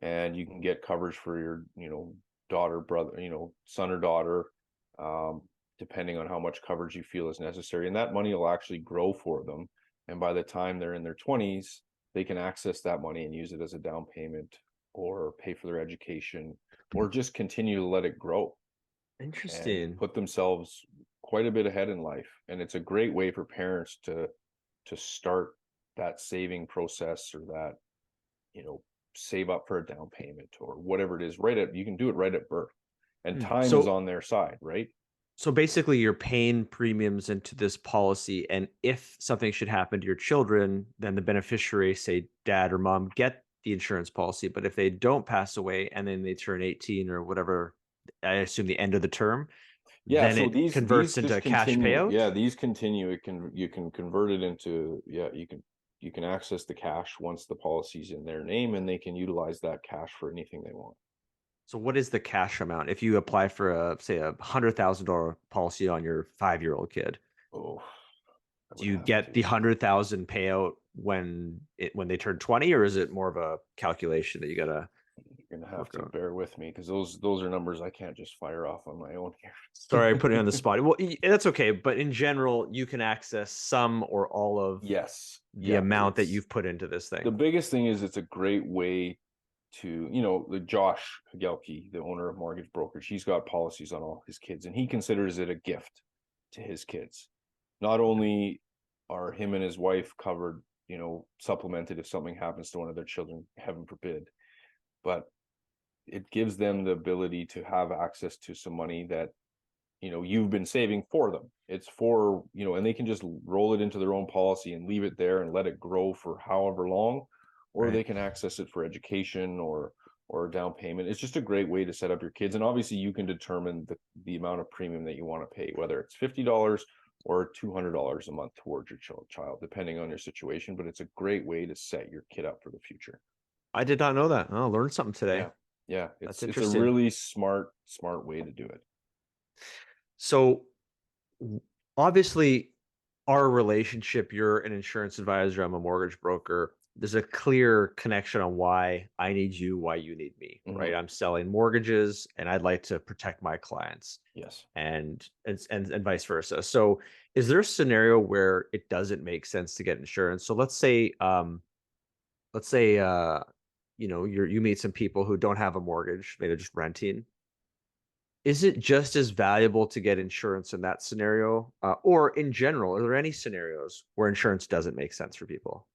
and you can get coverage for your, daughter, brother, son or daughter, um, depending on how much coverage you feel is necessary. And that money will actually grow for them. And by the time they're in their 20s, they can access that money and use it as a down payment, or pay for their education, or just continue to let it grow and Interesting. put themselves quite a bit ahead in life. And it's a great way for parents to start that saving process, or that, you know save up for a down payment or whatever it is. You can do it right at birth, and Hmm. time is So on their side, right? so basically you're paying premiums into this policy, and if something should happen to your children, then the beneficiary, say dad or mom, get the insurance policy. But if they don't pass away and then they turn 18 or whatever, I assume the end of the term, Yeah, then so it these converts into just a cash continue. payout. Yeah, these continue. You can convert it into, yeah, you can access the cash once the policy's in their name, and they can utilize that cash for anything they want. So what is the cash amount if you apply for a, say, $100,000 policy on your 5-year-old kid? Oh, I Do would you have get the to. 100,000 payout when they turn 20, or is it more of a calculation that you gotta You're gonna have work to out? bear with me, because those are numbers I can't just fire off on my own Sorry, I'm putting you here. on the spot. Well, that's okay, but in general, you can access some or all of Yes, the yeah, amount that it's you've put into this the thing. biggest thing is it's a great way to, the Josh Gelke, the owner of Mortgage Brokerage, he's got policies on all his kids, and he considers it a gift to his kids. Not only are him and his wife covered, supplemented if something happens to one of their children, heaven forbid, but it gives them the ability to have access to some money that, you've been saving for them. It's for, and they can just roll it into their own policy and leave it there and let it grow for however long, or Right. they can access it for education, or a down payment. It's just a great way to set up your kids. And obviously you can determine the amount of premium that you want to pay, whether it's $50 or $200 a month towards your child, depending on your situation. But it's a great way to set your kid up for the future. I did not know that. I'll learn something today. Yeah. Yeah. That's It's a interesting. really smart way to do it. So obviously, our relationship, you're an insurance advisor, I'm a mortgage broker. There's a clear connection on why I need you, why you need me, right? Hmm. I'm selling mortgages and I'd like to protect my clients, Yes. and vice versa. So is there a scenario where it doesn't make sense to get insurance? So let's say you meet some people who don't have a mortgage, maybe they're just renting. Is it just as valuable to get insurance in that scenario, or in general, are there any scenarios where insurance doesn't make sense for people?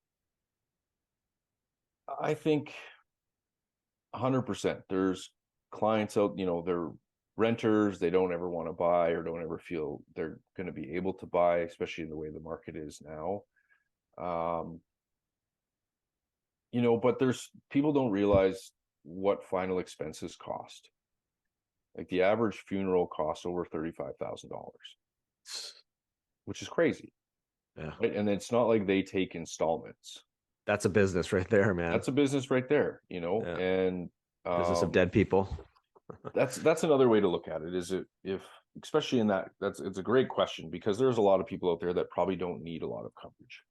I think 100%. There's clients out, they're renters, they don't ever want to buy or don't ever feel they're going to be able to buy, especially in the way the market is now. Um, but there's people don't realize what final expenses cost. Like the average funeral costs over $35,000, which is crazy, Yeah. right? And it's not like they take installments. That's a business right there, man. That's a business right there, Yeah. and Business of dead people. that's another way to look at it. Is it if especially in it's a great question because there's a lot of people out there that probably don't need a lot of coverage,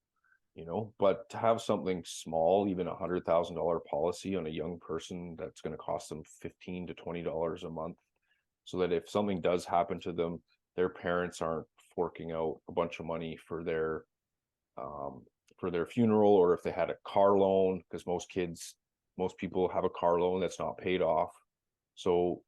but to have something small, even $100,000 policy on a young person that's going to cost them $15 to $20 a month, so that if something does happen to them, their parents aren't forking out a bunch of money um, for their funeral, or if they had a car loan, because most people have a car loan that's not paid off. So,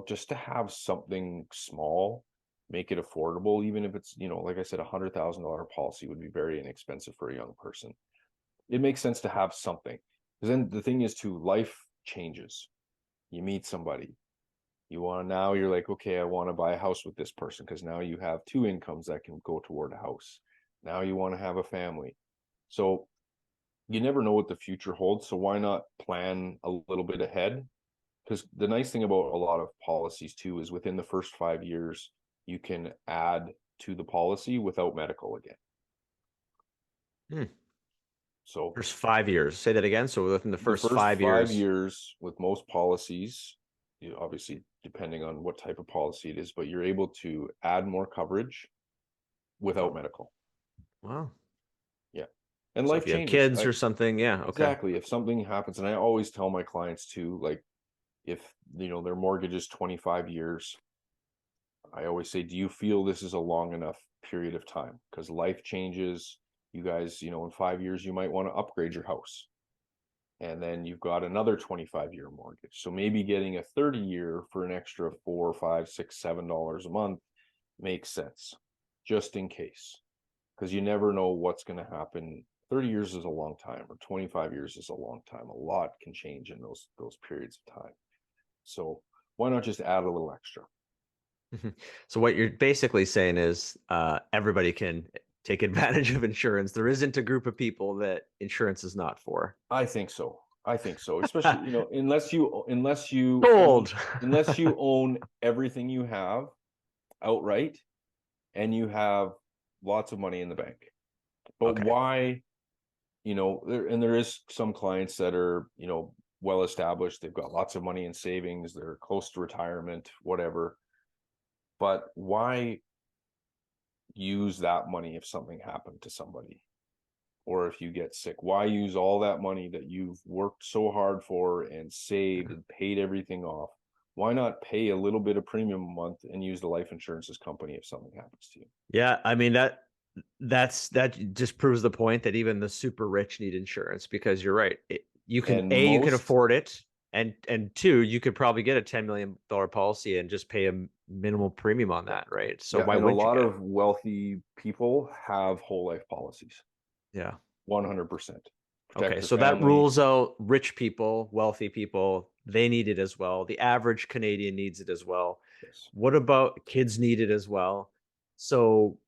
just to have something small, make it affordable, even if it's, like I said, $100,000 policy would be very inexpensive for a young person. It makes sense to have something. Because then the thing is too, life changes. You meet somebody. You're like, okay, I want to buy a house with this person because now you have two incomes that can go toward a house. Now you want to have a family. So you never know what the future holds. So why not plan a little bit ahead? Because the nice thing about a lot of policies too is within the first 5 years, you can add to the policy without medical again. Hmm. So First 5 years. Say that again. So within the the first first five five years. years with most policies, obviously depending on what type of policy it is, but you're able to add more coverage without medical. Wow. Yeah. And So life if you have changes. kids or something, yeah, okay. Exactly. If something happens, and I always tell my clients too, like if their mortgage is 25 years, I always say, do you feel this is a long enough period of time? Because life changes. You guys, in 5 years, you might want to upgrade your house. And then you've got another 25-year mortgage. So maybe getting a 30-year for an extra $4, $5, $6, $7 a month makes sense, just in case. Because you never know what's going to happen. 30 years is a long time, or 25 years is a long time. A lot can change in those periods of time. So why not just add a little extra? So what you're basically saying is everybody can take advantage of insurance. There isn't a group of people that insurance is not for. I think so. I think so. Especially, unless you own Gold. everything you have outright and you have lots of money in the bank. But Okay. why, there is some clients that are, well established, they've got lots of money in savings, they're close to retirement, whatever. But why use that money if something happened to somebody? Or if you get sick, why use all that money that you've worked so hard for and saved and paid everything off? Why not pay a little bit of premium a month and use the life insurance's company if something happens to you? Yeah, I mean that just proves the point that even the super rich need insurance because you're right. You can And A, you can most, afford it, and two, you could probably get a $10 million policy and just pay a minimal premium on that, right? So yeah, why and a wouldn't you lot get it? of wealthy people have whole life policies, Yeah. 100%. Protect Okay, their so that family. rules out rich people, wealthy people. They need it as well. The average Canadian needs it as well. Yes. What about kids need it as well? So,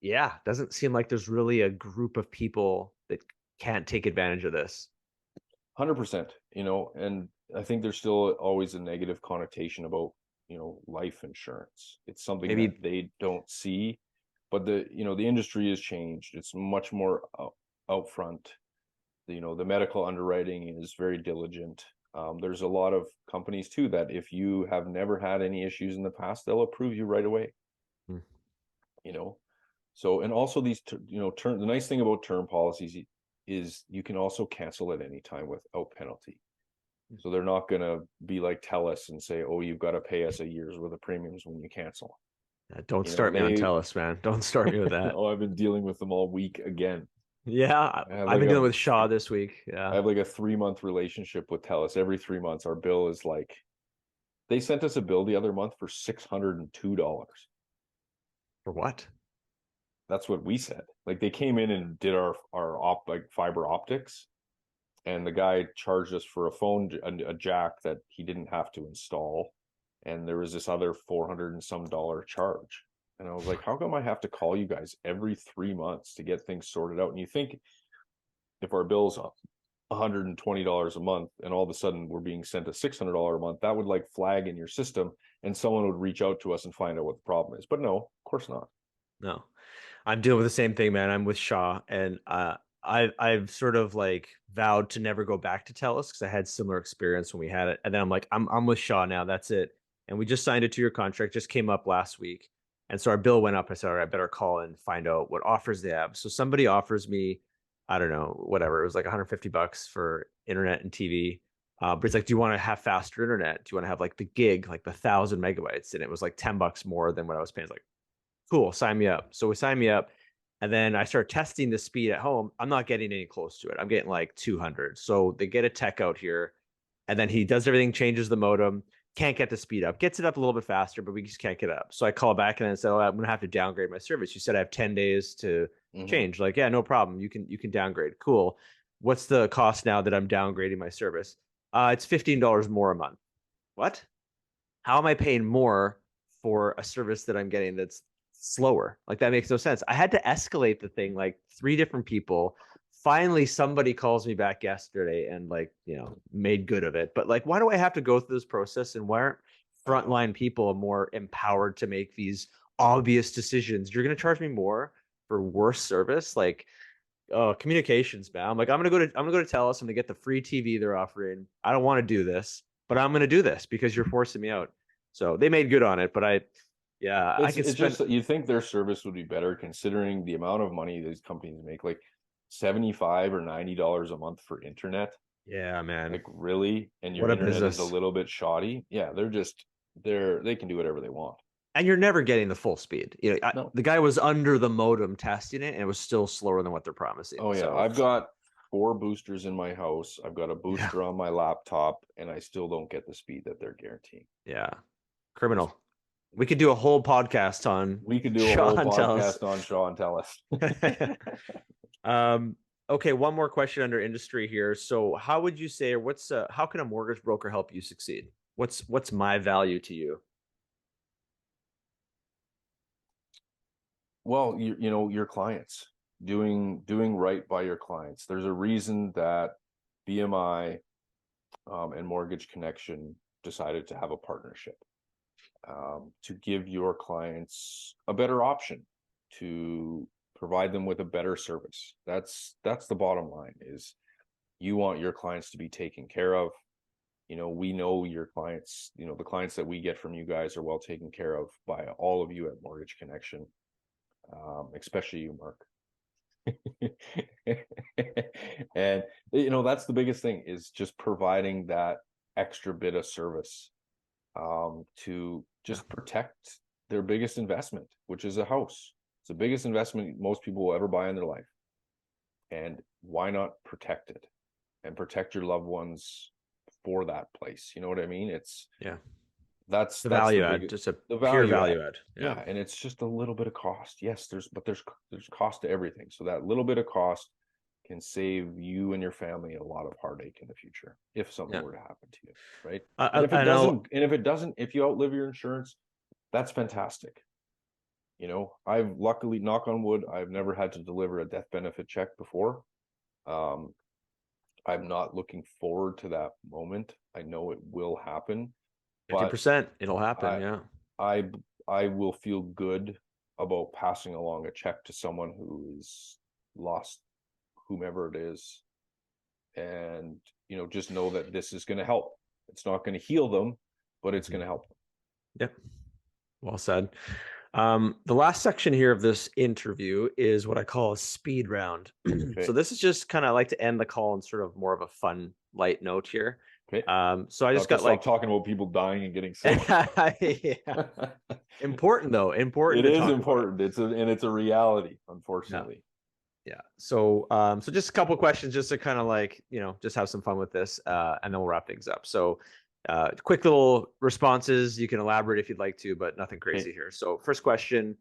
yeah, doesn't seem like there's really a group of people that can't take advantage of this. 100%, and I think there's still always a negative connotation about, life insurance. It's something that Maybe they don't see, but the industry has changed. It's much more upfront. The medical underwriting is very diligent. There's a lot of companies too that if you have never had any issues in the past, they'll approve you right away. hmm, You know, so, and also these, term, the nice thing about term policies is you can also cancel at any time without penalty. So they're not going to be like TELUS and say, oh, you've got to pay us a year's worth of premiums when you cancel. don't start me on They, TELUS, man. Don't start me with that. oh, I've been dealing with them all week again. Yeah, I have I've like been a, dealing with Shaw this week. I Yeah. have like a 3 month relationship with TELUS. Every 3 months, our bill is like, they sent us a bill the other month for $602. For what? That's what we said. Like they came in and did our like fiber optics, and the guy charged us for a phone, a jack that he didn't have to install, and there was this other 400 and some dollar charge. And I was like, how come I have to call you guys every 3 months to get things sorted out? And you think if our bill's $120 a month and all of a sudden we're being sent a $600 a month, that would like flag in your system and someone would reach out to us and find out what the problem is. But no, of course not. No, I'm dealing with the same thing, man. I'm with Shaw, and I've sort of like vowed to never go back to TELUS because I had similar experience when we had it. And then I'm like, I'm with Shaw now. That's it. And we just signed a 2-year contract, just came up last week. And so our bill went up. I said, all right, I better call and find out what offers they have. So somebody offers me, I don't know, whatever. It was like $150 for internet and TV. But it's like, do you want to have faster internet? Do you want to have like the gig, like the 1,000 megabytes? And it was like $10 more than what I was paying. It's like, cool, sign me up. So we signed me up. And then I start testing the speed at home. I'm not getting any close to it. I'm getting like 200. So they get a tech out here, and then he does everything, changes the modem, can't get the speed up, gets it up a little bit faster, but we just can't get it up. So I call back and I said, oh, I'm going to have to downgrade my service. You said I have 10 days to change. Like, yeah, no problem. You can downgrade. Cool. What's the cost now that I'm downgrading my service? It's $15 more a month. What? How am I paying more for a service that I'm getting that's slower? Like that makes no sense. I had to escalate the thing like 3 different people. Finally, somebody calls me back yesterday and like, made good of it. But like, why do I have to go through this process? And why aren't frontline people more empowered to make these obvious decisions? You're going to charge me more for worse service? Like, oh, communications, man. I'm like, I'm gonna go to TELUS. I'm gonna get the free TV they're offering. I don't want to do this, but I'm gonna do this because you're forcing me out. So they made good on it, but yeah, I could It's spend. just that you think their service would be better considering the amount of money these companies make, like 75 or $90 a month for internet. Yeah, man. Like really? And your What a internet is a business. little bit shoddy. Yeah, they can do whatever they want. And you're never getting the full speed. No. The guy was under the modem testing it, and it was still slower than what they're promising. Oh yeah, So I've got 4 boosters in my house. I've got a yeah, booster on my laptop, and I still don't get the speed that they're guaranteeing. yeah, It's, criminal. We could do a whole podcast on we could do a whole Sean Tells. podcast on Shaw and Telus. Okay, one more question under industry here. So, how would you say, or how can a mortgage broker help you succeed? What's my value to you? Well, your clients doing right by your clients. There's a reason that BMI and Mortgage Connection decided to have a partnership, to give your clients a better option, to provide them with a better service. That's the bottom line. Is you want your clients to be taken care of. We know your clients, the clients that we get from you guys are well taken care of by all of you at Mortgage Connection, especially you, Mark. And that's the biggest thing, is just providing that extra bit of service, to just protect their biggest investment, which is a house. It's the biggest investment most people will ever buy in their life. And why not protect it and protect your loved ones for that place? You know what I mean? Yeah, That's the the value add, big, just a the pure value value add. add. Yeah, Yeah, and it's just a little bit of cost. Yes, there's cost to everything. So that little bit of cost can save you and your family a lot of heartache in the future if something yeah. were to happen to you, right? And I, I know. if you outlive your insurance, that's fantastic. I've luckily, knock on wood, I've never had to deliver a death benefit check before. Um, I'm not looking forward to that moment. I know it will happen, but 50%, it'll happen. I Yeah, I I will feel good about passing along a check to someone who is lost whomever it is, and just know that this is going to help. It's not going to heal them, but it's going to help them. yep. Well said. The last section here of this interview is what I call a speed round. Okay. So this is just kind of like to end the call on sort of more of a fun, light note here. Okay. So I just Not to got stop like, talking about people dying and getting sick. yeah, important though, important It to is talk about it. important. It's a reality, Yeah, unfortunately. yeah. So, so just a couple questions, just to kind of like, just have some fun with this, and then we'll wrap things up. So, quick little responses. You can elaborate if you'd like to, but nothing Okay. crazy here. So, first question: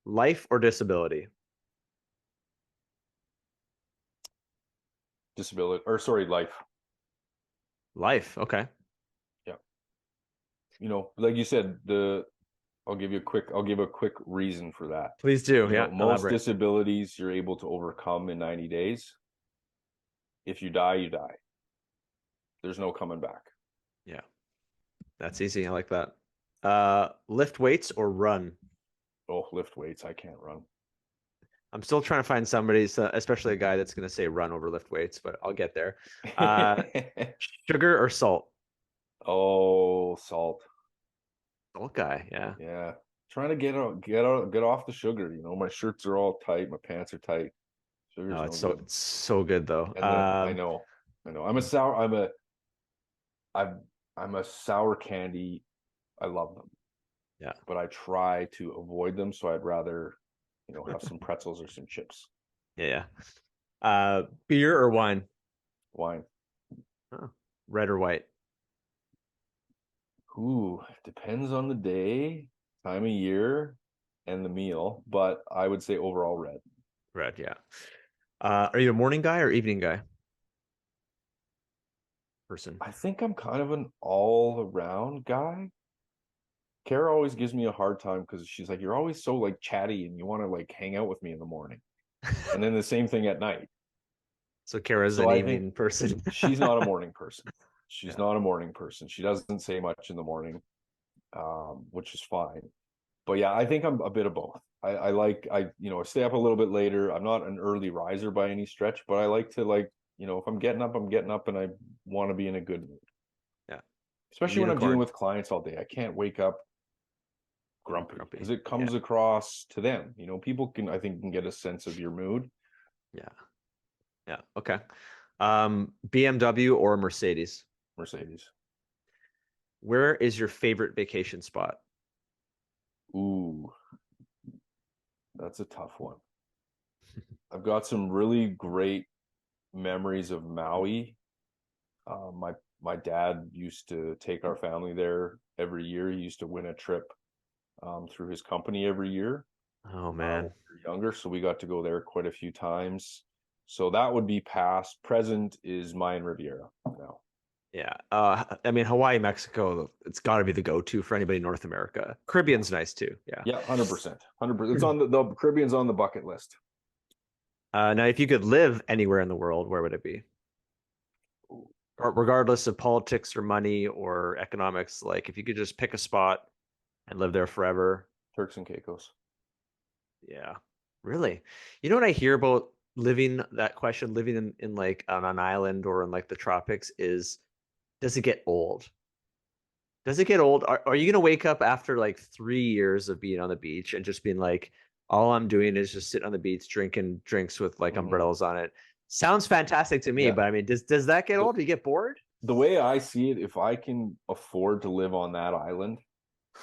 life or disability? Disability, or sorry, life. Life. Okay. Yeah. Like you said, I'll give a quick reason for that. Please do. Yeah. Most Elaborate. disabilities you're able to overcome in 90 days. If you die, you die. There's no coming back. Yeah. That's easy. I like that. Lift weights or run? Oh, lift weights. I can't run. I'm still trying to find somebody, especially a guy that's going to say run over lift weights, but I'll get there. Uh, sugar or salt? Oh, salt. Salt guy. Yeah. Yeah. Trying to get off the sugar. My shirts are all tight, my pants are tight. Sugar's No, no it's good. so good though. And then I know. I'm a sour candy. I love them, Yeah. but I try to avoid them. So I'd rather, have some pretzels or some chips. Yeah. Yeah. Beer or wine? Wine. Oh, red or white? Ooh, depends on the day, time of year, and the meal. But I would say overall red. Red. Yeah. Are you a morning guy or evening guy? Person. I think I'm kind of an all-around guy. Kara always gives me a hard time because she's like, "You're always so like chatty and you want to like hang out with me in the morning." And then the same thing at night. So Kara's So an I think evening person. she's not a morning person. She's Yeah. not a morning person. She doesn't say much in the morning, which is fine. But yeah, I think I'm a bit of both. I stay up a little bit later. I'm not an early riser by any stretch, but I like to if I'm getting up, I'm getting up and I want to be in a good mood. Yeah. Especially when I'm dealing Unicorn. with clients all day. I can't wake up grumpy Grumpy. because it Yeah. comes across to them. People I think can get a sense of your mood. Yeah. Yeah. Okay. BMW or Mercedes? Mercedes. Where is your favorite vacation spot? Ooh, that's a tough one. I've got some really great memories of Maui. My dad used to take our family there every year. He used to win a trip through his company every year Oh when man. we were younger. So we got to go there quite a few times. So that would be past. Present is Mayan Riviera now. Yeah. I mean Hawaii, Mexico, it's got to be the go-to for anybody in North America. Yeah, Caribbean's nice too. Yeah. yeah, 100%, 100%. It's on the Caribbean's on the bucket list. Now, if you could live anywhere in the world, where would it be? Or regardless of politics or money or economics, like if you could just pick a spot and live there forever. Turks and Caicos. Yeah. Really? You know what I hear about living in like on an island or in like the tropics is, does it get old? Does it get old? Are you gonna wake up after like 3 years of being on the beach and just being like, all I'm doing is just sitting on the beach drinking drinks with like Mhm. umbrellas on it? Sounds fantastic to me, Yeah. but I mean, does that get The old? Do you get bored? the way I see it, if I can afford to live on that island,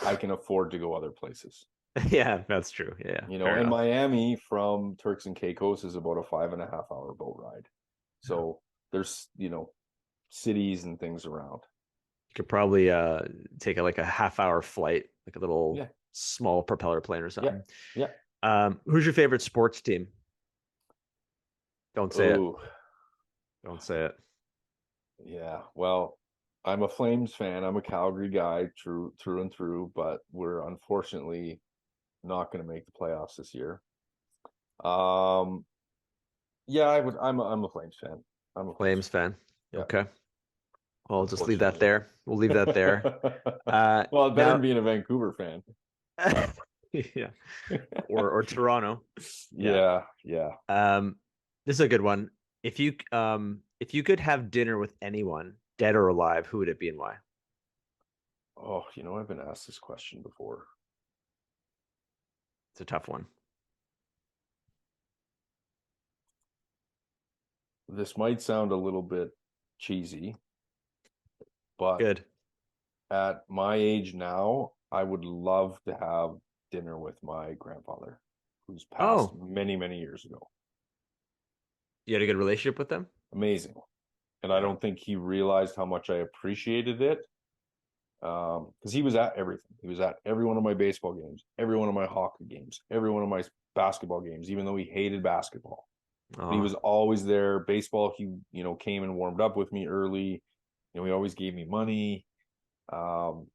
I can afford to go other places. Yeah, that's true. Yeah, fair And enough. Miami from Turks and Caicos is about a 5.5 hour boat ride. Yeah. So there's, cities and things around. You could probably take like a half-hour flight, like a little Yeah, small propeller plane or yeah, something. yeah. Who's your favorite sports team? Don't say it. Oh, Don't say it. yeah. Well, I'm a Flames fan. I'm a Calgary guy, through and through, but we're unfortunately not going to make the playoffs this year. Um, yeah, I'm a Flames fan. I'm a Flames Flames fan. fan. Yeah, Okay. Well, I'll just leave that unfortunately. there. We'll leave that there. Well, better than Now, being a Vancouver fan. yeah, or Toronto. Yeah. Yeah, yeah. Um, this is a good one. If you could have dinner with anyone, dead or alive, who would it be and why? Oh, I've been asked this question before. It's a tough one. This might sound a little bit cheesy, but Good. at my age now, I would love to have dinner with my grandfather, who's passed Oh, many, many years ago. you had a good relationship with them? Amazing. And I Yeah. don't think he realized how much I appreciated it. Because he was at everything. He was at every one of my baseball games, every one of my hockey games, every one of my basketball games, even though he hated basketball. But he Oh, was always there. Baseball, he, came and warmed up with me early. He always gave me money. Um,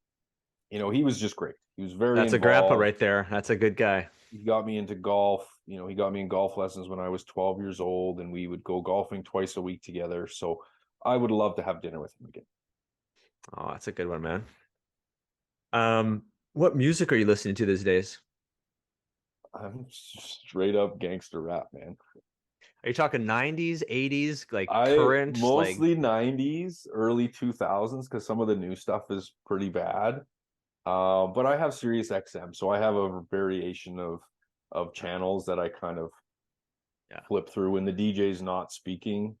he was just great. He was very that's a grandpa involved. right there. That's a good guy. He got me into golf. He got me in golf lessons when I was 12 years old, and we would go golfing twice a week together. So I would love to have dinner with him again. Oh, that's a good one, man. What music are you listening to these days? I'm straight up gangster rap, man. Are you talking 90s, 80s, like I current, like mostly 90s, early 2000s, because some of the new stuff is pretty bad. But I have Sirius XM, so I have a variation of channels that I kind of yeah. flip through when the DJ's not speaking,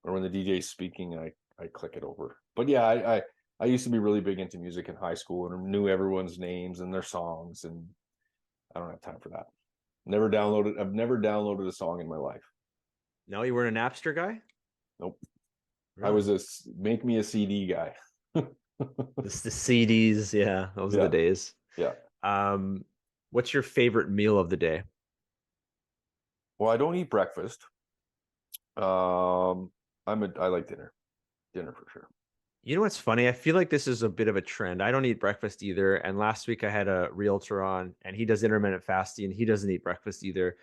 or when the DJ's speaking, I click it over. But yeah, I used to be really big into music in high school and knew everyone's names and their songs, and I don't have time for that. I've never downloaded a song in my life. No, you weren't a Napster guy? Nope. I Really? was a make me a CD guy. The CDs, yeah, those are the Yeah, days. yeah. Um, what's your favorite meal of the day? Well, I don't eat breakfast. I like dinner. Dinner for sure. You know what's funny? I feel like this is a bit of a trend. I don't eat breakfast either. And last week I had a realtor on and he does intermittent fasting. He doesn't eat breakfast either.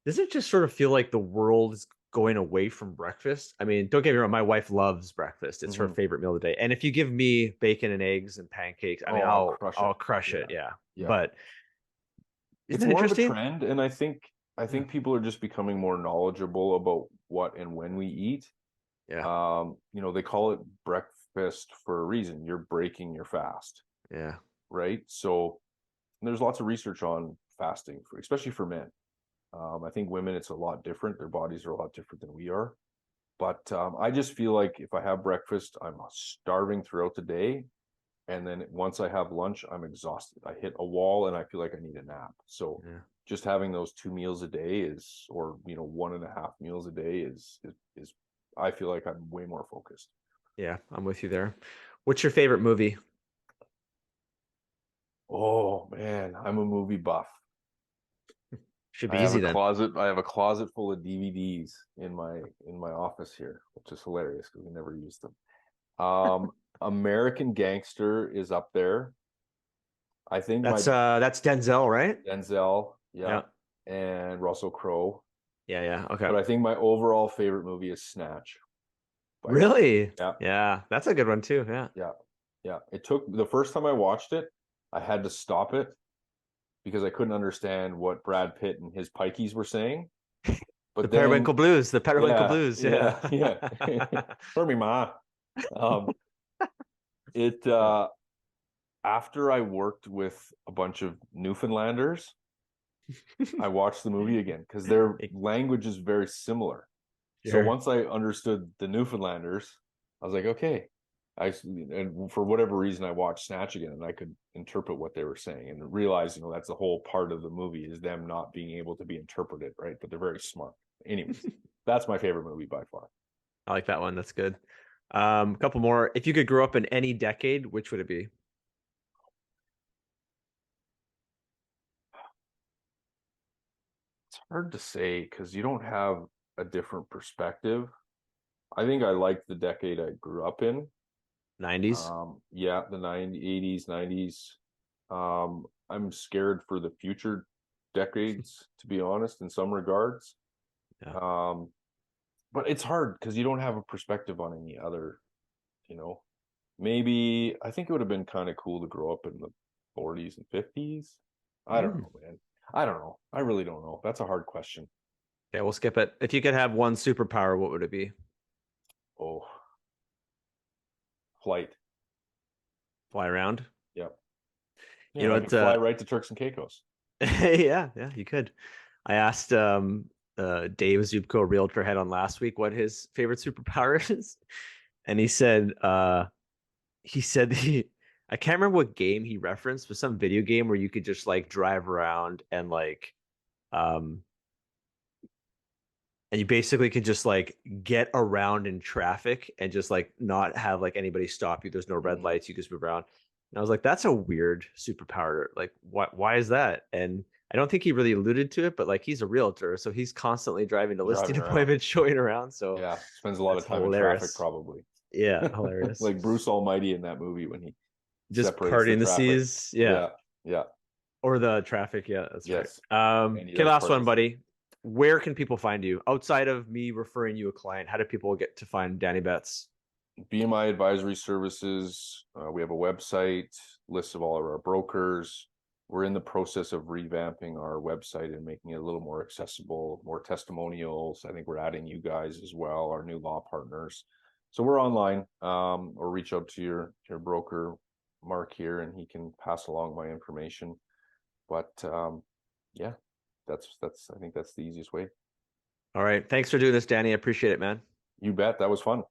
Does it just sort of feel like the world is going away from breakfast? I mean, don't get me wrong, my wife loves breakfast. It's her Hmm. favorite meal of the day. And if you give me bacon and eggs and pancakes, I mean, Oh, I'll crush it. I'll crush it, Yeah, yeah. yeah. But isn't It's that more of a interesting? trend, and I Yeah. think people are just becoming more knowledgeable about what and when we eat. Yeah. They call it breakfast for a reason. You're breaking your fast, Yeah. right? So there's lots of research on fasting, especially for men. I think women, it's a lot different. Their bodies are a lot different than we are. But I just feel like if I have breakfast, I'm starving throughout the day. And then once I have lunch, I'm exhausted. I hit a wall and I feel like I need a nap. So Yeah. just having those 2 meals a day or 1.5 meals a day is I feel like I'm way more focused. Yeah, I'm with you there. What's your favorite movie? Oh man, I'm a movie buff. Should I be have easy a then. closet. I have a closet full of DVDs in my office here, which is hilarious because we never use them. American Gangster is up there. I think my That's Denzel, right? Denzel, yeah, Yeah. and Russell Crowe. Yeah, yeah. Okay. But I think my overall favorite movie is Snatch by far. Really? Yeah, Yeah, that's a good one too. Yeah. yeah, yeah. It took the first time I watched it, I had to stop it because I couldn't understand what Brad Pitt and his pikeys were saying. The But then, Periwinkle Blues, the Periwinkle yeah, Blues. Yeah. yeah, yeah. For me, ma. Um, it After I worked with a bunch of Newfoundlanders, I watched the movie again because their language is very similar. So Sure. once I understood the Newfoundlanders, I was like, okay. And for whatever reason, I watched Snatch again, and I could interpret what they were saying, and realize, that's the whole part of the movie is them not being able to be interpreted, right? But they're very smart. Anyways, that's my favorite movie by far. I like that one. That's good. A couple more. If you could grow up in any decade, which would it be? It's hard to say because you don't have a different perspective. I think I liked the decade I grew up in. 90s? Yeah, the 90s, 80s, 90s. I'm scared for the future decades, to be honest, in some regards. Yeah. Um, but it's hard because you don't have a perspective on any other, you know. Maybe I think it would have been kind of cool to grow up in the 40s and 50s. I don't Mm. know, man. I don't know. I really don't know. That's a hard question. Okay, we'll skip it. If you could have one superpower, what would it be? Oh, flight. Fly around? Yeah. You Yeah, know I what? could fly right to Turks and Caicos. Yeah, yeah, you could. I asked Dave Zubko, realtor, head on last week what his favorite superpower is, and he said I can't remember what game he referenced, but some video game where you could just like drive around um and you basically can just like get around in traffic and just like not have like anybody stop you. There's no red Mhm. lights. You just move around. And I was like, that's a weird superpower. Like, why is that? And I don't think he really alluded to it, but like he's a realtor, so he's constantly driving to listing Driving around. appointments, showing around. So Yeah, spends a lot of that's time in traffic hilarious. probably. Yeah, hilarious. Like Bruce Almighty in that movie when he Just separates the parting the traffic. seas. Yeah. Yeah, yeah, Or the traffic. Yeah, that's right. yes. And he Okay, does last part one, the sea. buddy. Where can people find you outside of me referring you a client? How do people get to find Danny Betts? BMI Advisory Services. We have a website, list of all of our brokers. We're in the process of revamping our website and making it a little more accessible, more testimonials. I think we're adding you guys as well, our new law partners. So we're online, or reach out to your broker, Mark here, and he can pass along my information. But yeah, I think that's the easiest way. All right. Thanks for doing this, Danny. I appreciate it, man. You bet. That was fun.